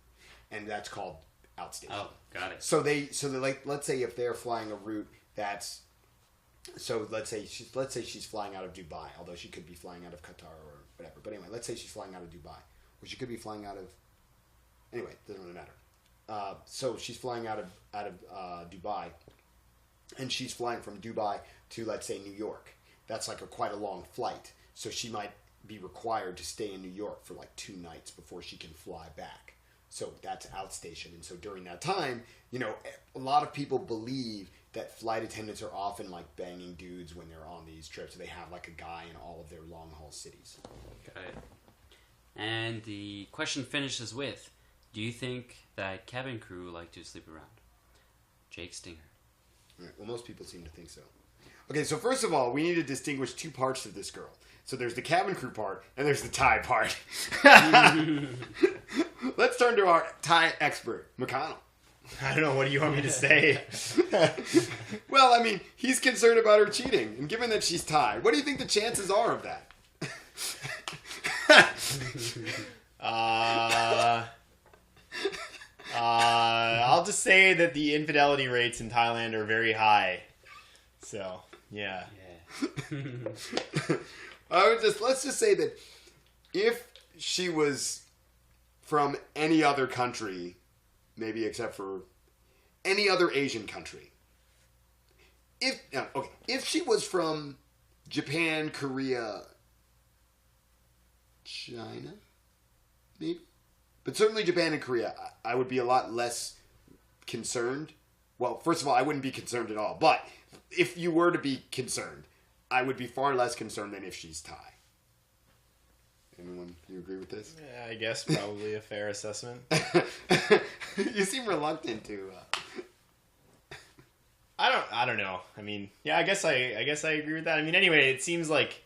and that's called outstation. Oh, got it. So they like, let's say if they're flying a route that's, so let's say she's flying out of Dubai, although she could be flying out of Qatar or whatever. But anyway, let's say she's flying out of Dubai, or she could be flying out of, anyway, doesn't really matter. So she's flying out of Dubai, and she's flying from Dubai to, let's say, New York. That's like quite a long flight. So she might be required to stay in New York for like 2 nights before she can fly back. So that's outstation. And so during that time, a lot of people believe that flight attendants are often like banging dudes when they're on these trips. So they have like a guy in all of their long haul cities. Got it. And the question finishes with, do you think that cabin crew like to sleep around? Jake Stinger. All right, well, most people seem to think so. Okay, so first of all, we need to distinguish 2 parts of this girl. So there's the cabin crew part, and there's the Thai part. Let's turn to our Thai expert, McConnell. I don't know. What do you want me to say? Well, I mean, he's concerned about her cheating, and given that she's Thai, what do you think the chances are of that? I'll just say that the infidelity rates in Thailand are very high. So, yeah. Let's just say that if she was from any other country, maybe except for any other Asian country, if she was from Japan, Korea, China, maybe, but certainly Japan and Korea, I would be a lot less concerned. Well, first of all, I wouldn't be concerned at all, but if you were to be concerned, I would be far less concerned than if she's Thai. Anyone, you agree with this? Yeah, I guess probably a fair assessment. You seem reluctant to. I don't know. I mean, yeah, I guess I agree with that. I mean, anyway, it seems like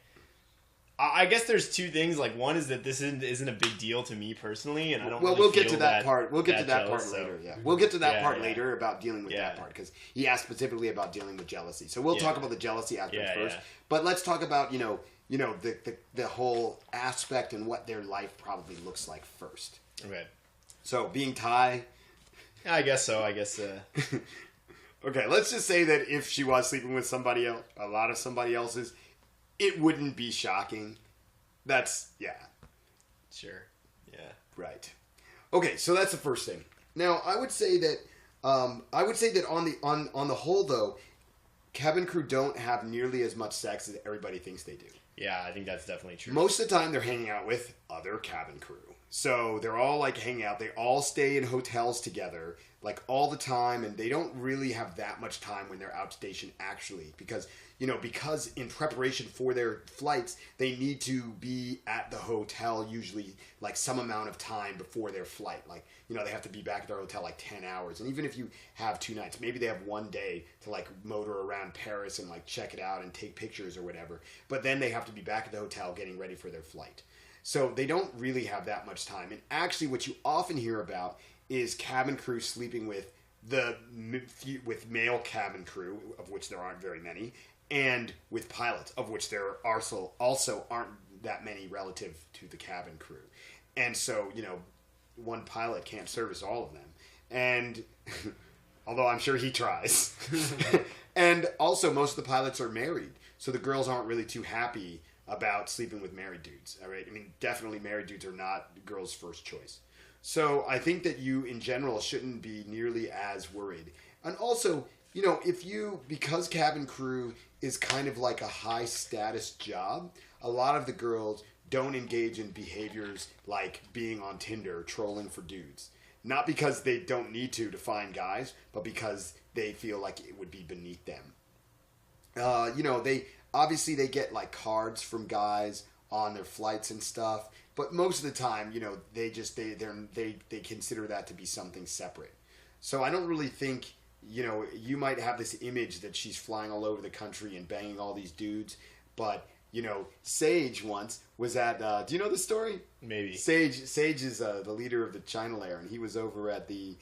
I guess there's 2 things. Like, one is that this isn't a big deal to me personally, and I don't. Well, really we'll get feel to that part. We'll get to that jealous, part later. Yeah, we'll get to that part yeah. later about dealing with that part, because he asked specifically about dealing with jealousy. So we'll talk about the jealousy aspect first. Yeah. But let's talk about the whole aspect and what their life probably looks like first. Okay. So being Thai. I guess so. Okay, let's just say that if she was sleeping with somebody else, a lot of somebody else's, it wouldn't be shocking. That's, yeah. Sure. Yeah. Right. Okay, so that's the first thing. Now, I would say that on the whole, though, cabin crew don't have nearly as much sex as everybody thinks they do. Yeah, I think that's definitely true. Most of the time, they're hanging out with other cabin crew. So they're all like hanging out. They all stay in hotels together like all the time, and they don't really have that much time when they're outstation actually, because in preparation for their flights, they need to be at the hotel usually like some amount of time before their flight. Like, they have to be back at their hotel like 10 hours. And even if you have 2 nights, maybe they have one day to like motor around Paris and like check it out and take pictures or whatever. But then they have to be back at the hotel getting ready for their flight. So they don't really have that much time. And actually what you often hear about is cabin crew sleeping with male cabin crew, of which there aren't very many, and with pilots, of which there also aren't that many relative to the cabin crew. And so, one pilot can't service all of them. And although I'm sure he tries. And also most of the pilots are married. So the girls aren't really too happy about sleeping with married dudes. All right. I mean, definitely married dudes are not the girls' first choice. So I think that you in general shouldn't be nearly as worried. And also, because cabin crew is kind of like a high status job, a lot of the girls don't engage in behaviors like being on Tinder, trolling for dudes. Not because they don't need to find guys, but because they feel like it would be beneath them. They get like cards from guys on their flights and stuff, but most of the time, they consider that to be something separate. So I don't really think, you might have this image that she's flying all over the country and banging all these dudes, but Sage once was at, do you know the story? Maybe. Sage is the leader of the China Lair, and he was over at he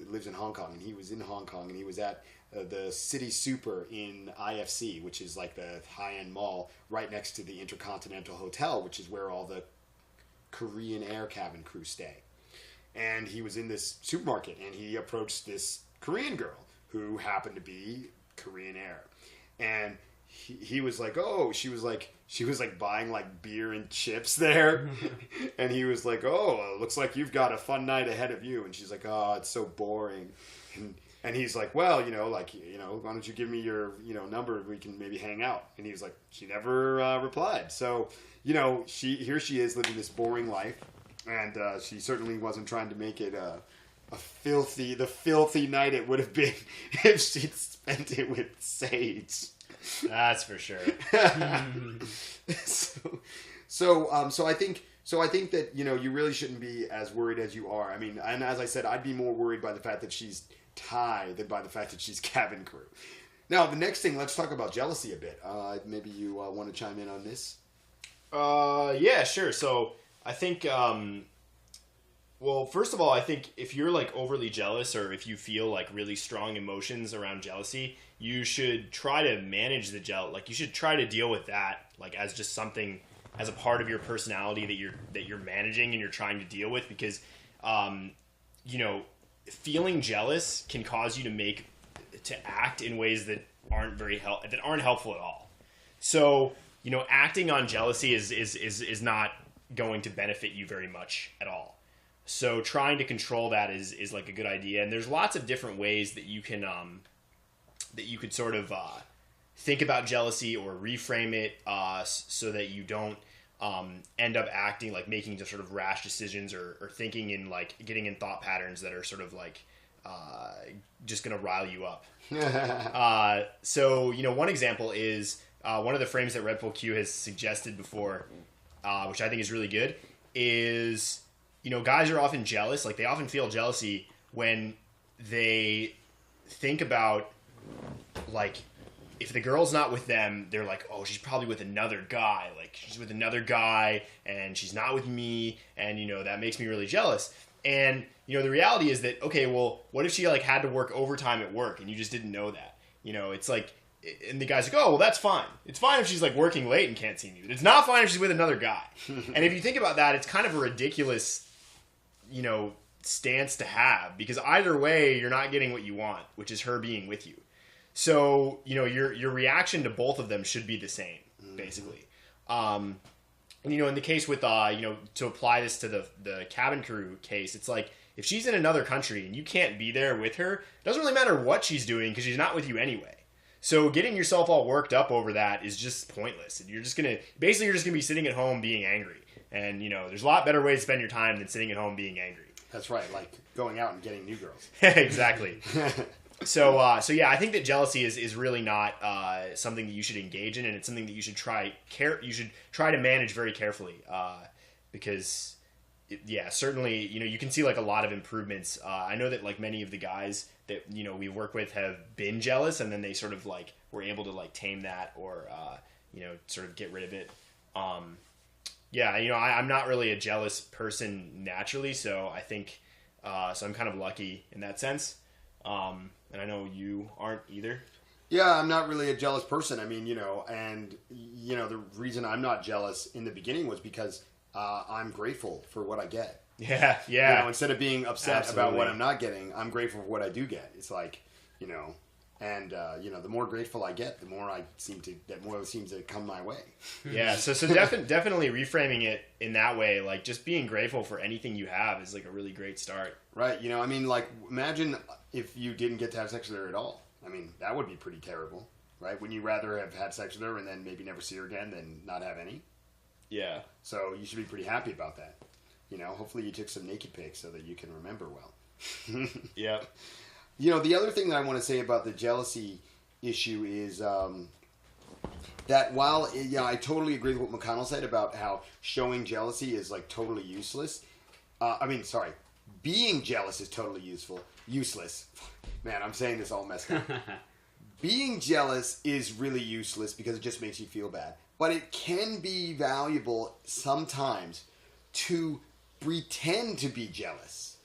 lives in Hong Kong, and he was in Hong Kong, and he was at the City Super in IFC, which is like the high-end mall right next to the Intercontinental Hotel, which is where all the Korean Air cabin crew stay. And he was in this supermarket, and he approached this Korean girl who happened to be Korean Air. And he was like, oh, she was like buying like beer and chips there. And he was like, oh, looks like you've got a fun night ahead of you. And she's like, oh, it's so boring. And he's like, well, why don't you give me your, number and we can maybe hang out. And he was like, she never replied. So, here she is living this boring life. And she certainly wasn't trying to make it the filthy night it would have been if she'd spent it with Sage. That's for sure. So I think that you really shouldn't be as worried as you are. I mean, and as I said, I'd be more worried by the fact that she's Thai than by the fact that she's cabin crew. Now, the next thing, let's talk about jealousy a bit. Maybe you want to chime in on this. Yeah, sure. So I think, well, first of all, I think if you're like overly jealous, or if you feel like really strong emotions around jealousy, you should try to manage the you should try to deal with that like as just something, as a part of your personality that you're managing and you're trying to deal with, because feeling jealous can cause you to act in ways that aren't helpful at all. So acting on jealousy is not going to benefit you very much at all. So trying to control that is like a good idea. And there's lots of different ways that you can that you could sort of think about jealousy or reframe it so that you don't end up acting like making just sort of rash decisions or thinking in like getting in thought patterns that are sort of like just going to rile you up. So one example is one of the frames that RedpoleQ has suggested before, which I think is really good, is guys are often jealous. Like they often feel jealousy when they think about like if the girl's not with them, they're like, oh, she's probably with another guy. Like she's with another guy and she's not with me, and that makes me really jealous. And the reality is that, okay, well, what if she like had to work overtime at work and you just didn't know that? It's like, and the guy's like, oh, well, that's fine. It's fine if she's like working late and can't see me, but it's not fine if she's with another guy. And if you think about that, it's kind of a ridiculous, stance to have, because either way, you're not getting what you want, which is her being with you. So, your reaction to both of them should be the same, basically. And, in the case with, to apply this to the cabin crew case, it's like, if she's in another country and you can't be there with her, it doesn't really matter what she's doing because she's not with you anyway. So getting yourself all worked up over that is just pointless. You're just gonna be sitting at home being angry. And there's a lot better ways to spend your time than sitting at home being angry. That's right, like going out and getting new girls. Exactly. So yeah, I think that jealousy is really not something that you should engage in, and it's something that you should try to manage very carefully, because certainly you can see like a lot of improvements. I know that like many of the guys that we work with have been jealous, and then they sort of like were able to like tame that or sort of get rid of it. I'm not really a jealous person naturally, so I think so I'm kind of lucky in that sense. And I know you aren't either. Yeah, I'm not really a jealous person. I mean, the reason I'm not jealous in the beginning was because I'm grateful for what I get. Yeah. Instead of being upset Absolutely. about what I'm not getting, I'm grateful for what I do get. It's like, the more grateful I get, the more it seems to come my way. Yeah, so definitely reframing it in that way, like just being grateful for anything you have is like a really great start. Right. Imagine if you didn't get to have sex with her at all. I mean, that would be pretty terrible, right? Wouldn't you rather have had sex with her and then maybe never see her again than not have any? Yeah. So you should be pretty happy about that. Hopefully you took some naked pics so that you can remember well. Yeah. The other thing that I want to say about the jealousy issue is that while, I totally agree with what McConnell said about how showing jealousy is like totally useless. Being jealous is totally useless. Man, I'm saying this all messed up. Being jealous is really useless because it just makes you feel bad. But it can be valuable sometimes to pretend to be jealous.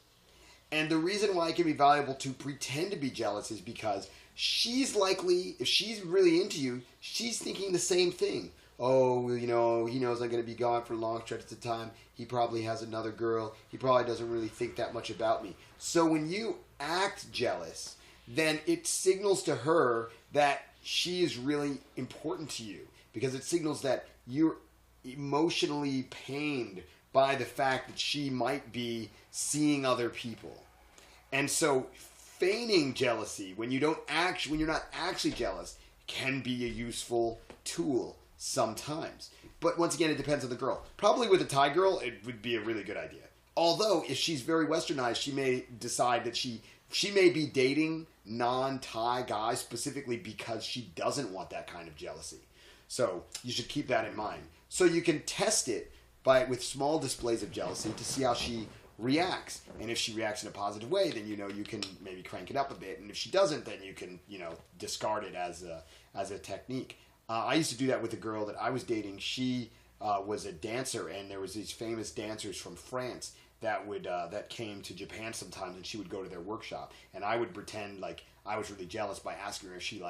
And the reason why it can be valuable to pretend to be jealous is because she's likely, if she's really into you, she's thinking the same thing. Oh, he knows I'm going to be gone for long stretches of time. He probably has another girl. He probably doesn't really think that much about me. So when you act jealous, then it signals to her that she is really important to you. Because it signals that you're emotionally pained by the fact that she might be seeing other people. And so feigning jealousy when you're not actually jealous can be a useful tool sometimes. But once again, it depends on the girl. Probably with a Thai girl, it would be a really good idea. Although, if she's very westernized, she may decide that she may be dating non-Thai guys specifically because she doesn't want that kind of jealousy. So you should keep that in mind. So you can test it with small displays of jealousy to see how she reacts. And if she reacts in a positive way, then you can maybe crank it up a bit. And if she doesn't, then you can discard it as a technique. I used to do that with a girl that I was dating. She was a dancer, and there was these famous dancers from France that came to Japan sometimes, and she would go to their workshop, and I would pretend like I was really jealous by asking her if she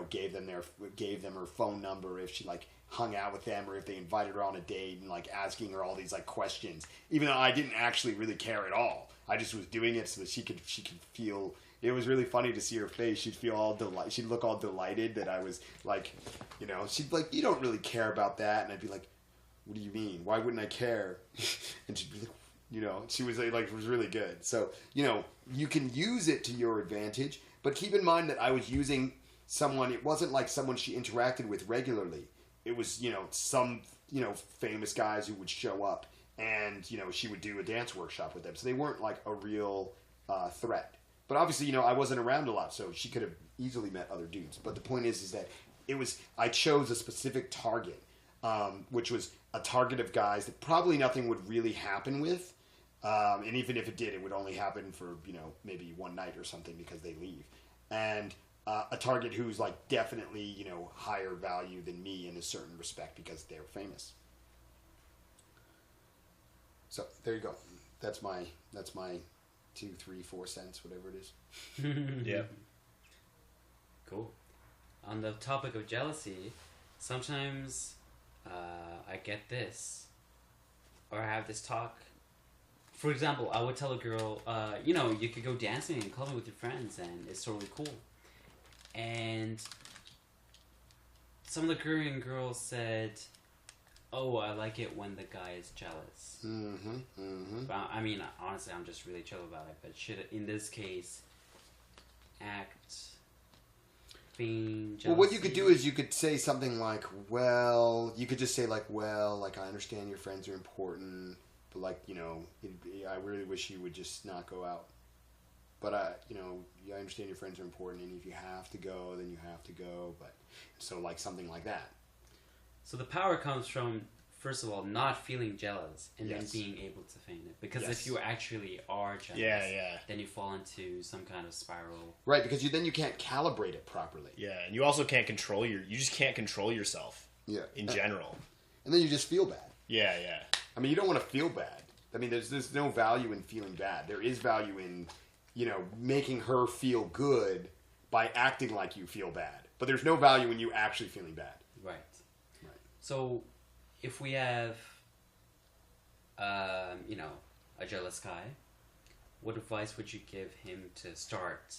gave them her phone number, if she hung out with them, or if they invited her on a date, and asking her all these questions, even though I didn't actually really care at all. I just was doing it so that she could feel. It was really funny to see her face. She'd feel all she'd look all delighted that I was she'd be like, "You don't really care about that," and I'd be like, "What do you mean? Why wouldn't I care?" And she'd be like, she was it was really good. So you can use it to your advantage, but keep in mind that I was using someone. It wasn't like someone she interacted with regularly. It was some famous guys who would show up, and she would do a dance workshop with them. So they weren't a real threat. But obviously, I wasn't around a lot, so she could have easily met other dudes. But the point is that I chose a specific target, which was a target of guys that probably nothing would really happen with. And even if it did, it would only happen for, maybe one night or something because they leave. And a target who's definitely, higher value than me in a certain respect because they're famous. So there you go. That's my 2, 3, 4 cents, whatever it is. Yeah. Cool. On the topic of jealousy, sometimes I get this, or I have this talk. For example, I would tell a girl, you could go dancing and clubbing with your friends, and it's totally cool. And some of the Korean girls said, "Oh, I like it when the guy is jealous." Mm-hmm. Mm-hmm. But I mean, honestly, I'm just really chill about it. But should, in this case, act being jealous. Well, what you could do is you could say something like, well, you could just say like, well, like I understand your friends are important, but like, you know, I really wish you would just not go out. But I understand your friends are important, and if you have to go, then you have to go. But so like something like that. So the power comes from, first of all, not feeling jealous and then Yes. being able to feign it. Because Yes. if you actually are jealous, then you fall into some kind of spiral. Right, because then you can't calibrate it properly. Yeah, and you also can't control you just can't control yourself. Yeah. In general. And then you just feel bad. Yeah, yeah. I mean, you don't want to feel bad. I mean, there's no value in feeling bad. There is value in, you know, making her feel good by acting like you feel bad. But there's no value in you actually feeling bad. Right. So, if we have, you know, a jealous guy, what advice would you give him to start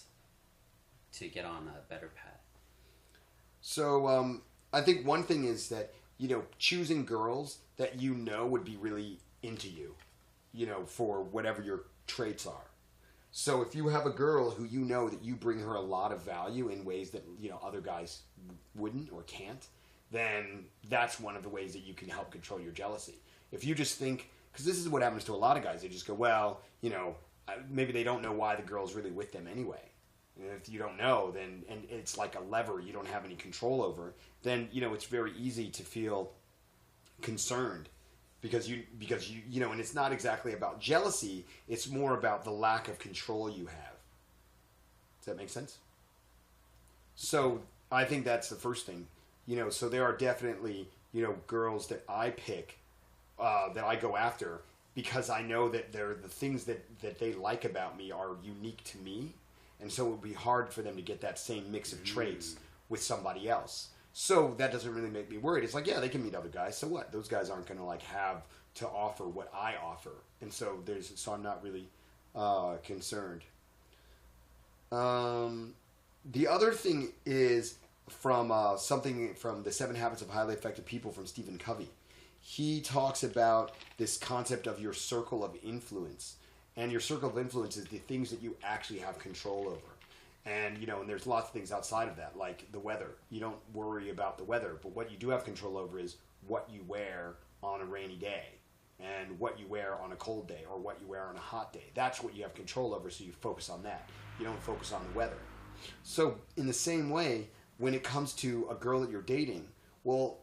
to get on a better path? So, I think one thing is that, you know, choosing girls that you know would be really into you, you know, for whatever your traits are. So if you have a girl who you know that you bring her a lot of value in ways that, you know, other guys wouldn't or can't, then that's one of the ways that you can help control your jealousy. If you just think, because this is what happens to a lot of guys, they just go, well, you know, maybe they don't know why the girl's really with them anyway. And if you don't know, then, and it's like a lever you don't have any control over, then, you know, it's very easy to feel concerned because you know, and it's not exactly about jealousy, it's more about the lack of control you have. Does that make sense? So I think that's the first thing. You know, so there are definitely, you know, girls that I pick, that I go after because I know that they're the things that they like about me are unique to me. And so it would be hard for them to get that same mix of traits with somebody else. So that doesn't really make me worried. It's like, yeah, they can meet other guys. So what? Those guys aren't going to like have to offer what I offer. And so so I'm not really concerned. The other thing is from something from the 7 Habits of Highly Effective People from Stephen Covey. He talks about this concept of your circle of influence. And your circle of influence is the things that you actually have control over. And, you know, and there's lots of things outside of that, like the weather. You don't worry about the weather, but what you do have control over is what you wear on a rainy day and what you wear on a cold day or what you wear on a hot day. That's what you have control over, so you focus on that. You don't focus on the weather. So in the same way, when it comes to a girl that you're dating, well,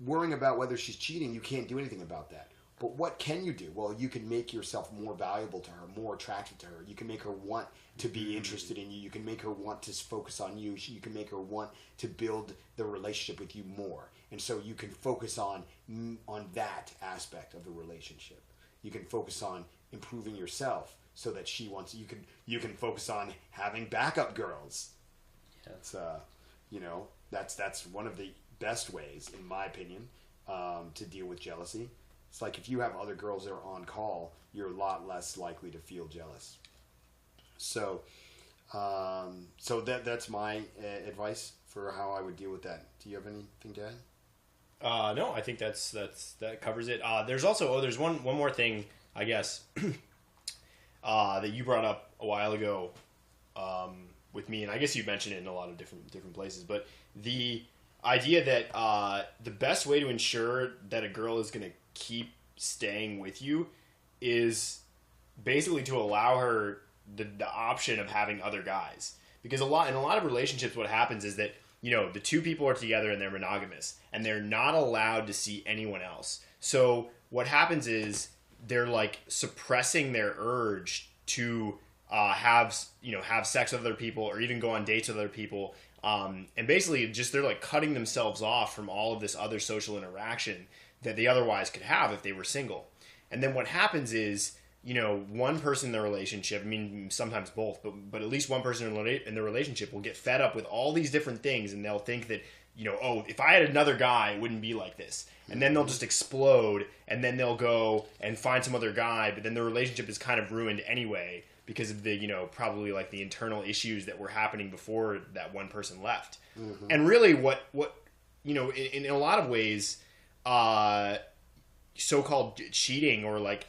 worrying about whether she's cheating, you can't do anything about that. But what can you do? Well, you can make yourself more valuable to her, more attractive to her. You can make her want to be interested in you. You can make her want to focus on you. You can make her want to build the relationship with you more. And so you can focus on that aspect of the relationship. You can focus on improving yourself so that she wants. You can focus on having backup girls. Yeah. That's you know, that's one of the best ways, in my opinion, to deal with jealousy. It's like if you have other girls that are on call, you're a lot less likely to feel jealous. So, that's my advice for how I would deal with that. Do you have anything to add? No, I think that covers it. There's also there's one more thing, I guess, that you brought up a while ago with me, and I guess you mentioned it in a lot of different places. But the idea that the best way to ensure that a girl is going to keep staying with you is basically to allow her the option of having other guys. Because in a lot of relationships, what happens is that, you know, the two people are together and they're monogamous and they're not allowed to see anyone else. So what happens is they're like suppressing their urge to have sex with other people or even go on dates with other people. And basically just they're like cutting themselves off from all of this other social interaction that they otherwise could have if they were single. And then what happens is, you know, one person in the relationship, I mean, sometimes both, but at least one person in the relationship will get fed up with all these different things and they'll think that, you know, oh, if I had another guy, it wouldn't be like this. And then they'll just explode and then they'll go and find some other guy, but then the relationship is kind of ruined anyway because of the, you know, probably like the internal issues that were happening before that one person left. Mm-hmm. And really what, you know, in a lot of ways, so-called cheating or like,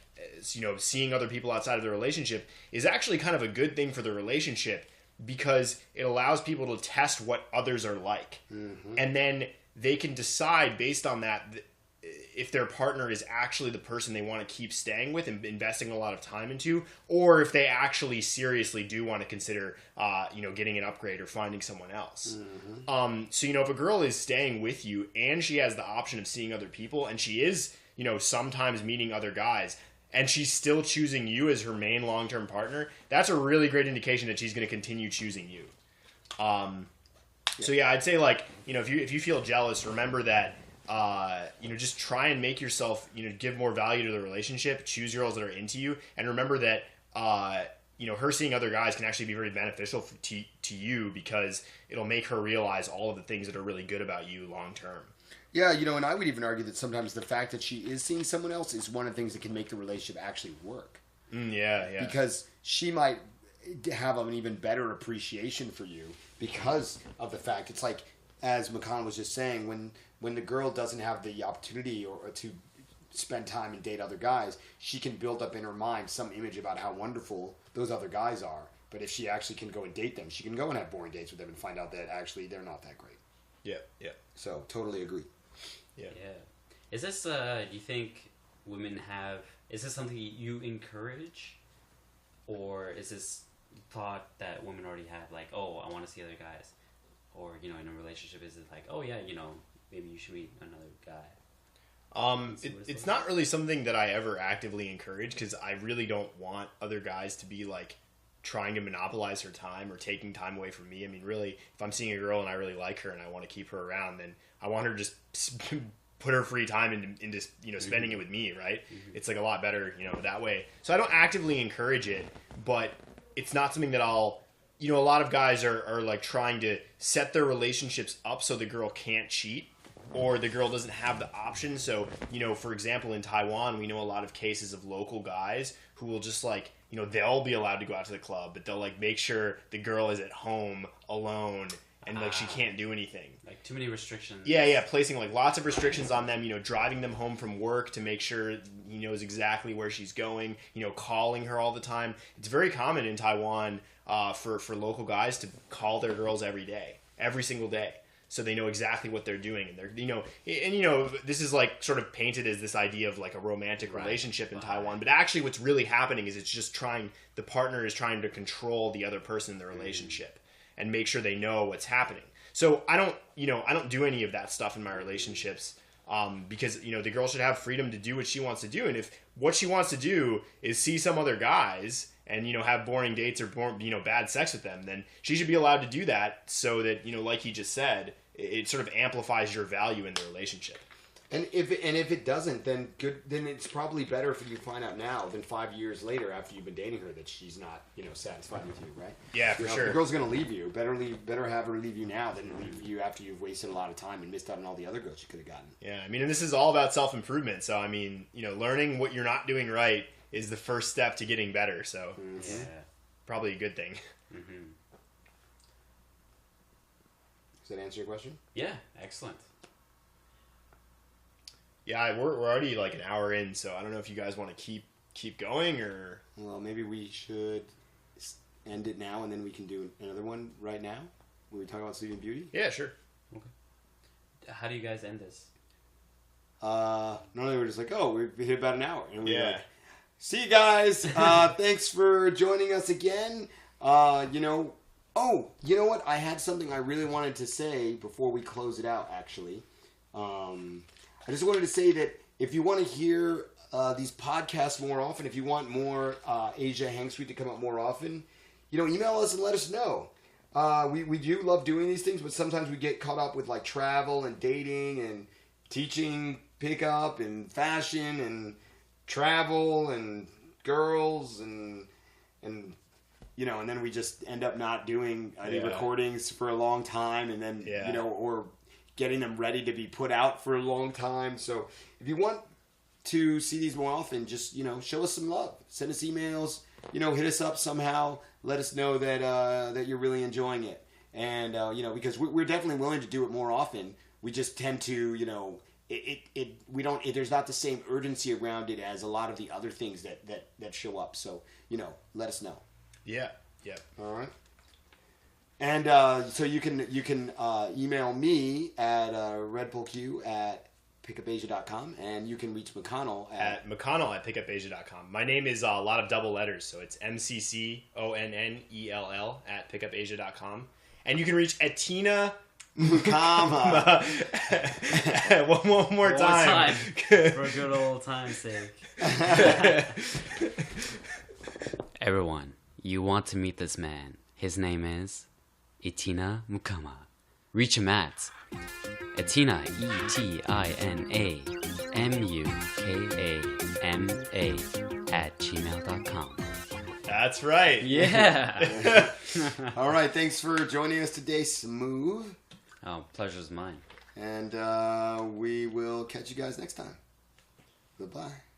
you know, seeing other people outside of the relationship is actually kind of a good thing for the relationship because it allows people to test what others are like. And then they can decide based on that if their partner is actually the person they want to keep staying with and investing a lot of time into, or if they actually seriously do want to consider, getting an upgrade or finding someone else. So, if a girl is staying with you and she has the option of seeing other people and she is, sometimes meeting other guys and she's still choosing you as her main long-term partner, that's a really great indication that she's going to continue choosing you. So yeah, I'd say if you feel jealous, remember that, just try and make yourself, give more value to the relationship, choose girls that are into you, and remember that, her seeing other guys can actually be very beneficial to you because it'll make her realize all of the things that are really good about you long term. Yeah, and I would even argue that sometimes the fact that she is seeing someone else is one of the things that can make the relationship actually work. Yeah. Because she might have an even better appreciation for you because of the fact it's like, as McConnell was just saying, when the girl doesn't have the opportunity or to spend time and date other guys, she can build up in her mind some image about how wonderful those other guys are. But if she actually can go and date them, she can go and have boring dates with them and find out that actually they're not that great. Yeah. So, totally agree. Yeah. Is this, you think women have, is this something you encourage? Or is this thought that women already have, like, oh, I want to see other guys? Or, in a relationship, is it like, oh yeah, maybe you should meet another guy? It's not really something that I ever actively encourage because I really don't want other guys to be like trying to monopolize her time or taking time away from me. I mean, really, if I'm seeing a girl and I really like her and I want to keep her around, then I want her to just put her free time into spending it with me, right? It's like a lot better, that way. So I don't actively encourage it, but it's not something that I'll, a lot of guys are like trying to set their relationships up so the girl can't cheat or the girl doesn't have the option. So, for example, in Taiwan, we know a lot of cases of local guys who will just like, they'll be allowed to go out to the club, but they'll like make sure the girl is at home alone and like she can't do anything. Like too many restrictions. Yeah, placing like lots of restrictions on them, driving them home from work to make sure he knows exactly where she's going, calling her all the time. It's very common in Taiwan for local guys to call their girls every single day. So they know exactly what they're doing, and they're this is like sort of painted as this idea of like a romantic relationship in Taiwan, but actually what's really happening is it's just the partner is trying to control the other person in the relationship and make sure they know what's happening. So I don't do any of that stuff in my relationships because the girl should have freedom to do what she wants to do, and if what she wants to do is see some other guys and have boring dates or bad sex with them, then she should be allowed to do that so that like he just said, it sort of amplifies your value in the relationship. And if it doesn't, then it's probably better for you to find out now than 5 years later after you've been dating her that she's not satisfied with you, right? Yeah, for sure. If the girl's gonna leave you, better have her leave you now than leave you after you've wasted a lot of time and missed out on all the other girls you could have gotten. Yeah, I mean, and this is all about self-improvement. So I mean, learning what you're not doing right is the first step to getting better. So it's probably a good thing. Mm-hmm. Does that answer your question? Yeah, excellent. Yeah, we're already like an hour in, so I don't know if you guys want to keep going or. Well, maybe we should end it now, and then we can do another one right now. When we talk about Sleeping Beauty. Yeah, sure. Okay. How do you guys end this? Normally we're just like, oh, we hit about an hour, and we're like, see you guys. Thanks for joining us again. Oh, you know what? I had something I really wanted to say before we close it out, actually. I just wanted to say that if you want to hear these podcasts more often, if you want more Asia Hang Suite to come out more often, email us and let us know. We do love doing these things, but sometimes we get caught up with like travel and dating and teaching pickup and fashion and travel and girls and then we just end up not doing any recordings for a long time, and then or getting them ready to be put out for a long time. So if you want to see these more often, just show us some love, send us emails, hit us up somehow, let us know that you're really enjoying it, and because we're definitely willing to do it more often. We just tend to there's not the same urgency around it as a lot of the other things that show up. So let us know. Yeah. All right. And so you can email me at RedpoleQ at PickUpAsia.com, and you can reach McConnell at McConnell at PickUpAsia.com. My name is a lot of double letters, so it's McConnell at PickUpAsia.com. And you can reach Atina Mukama. one more time. For a good old time's sake. Everyone, you want to meet this man. His name is Atina Mukama. Reach him at Atina, ETINAMUKAMA @gmail.com. That's right. Yeah. All right, thanks for joining us today, Smoove. Oh, pleasure's mine. And we will catch you guys next time. Goodbye.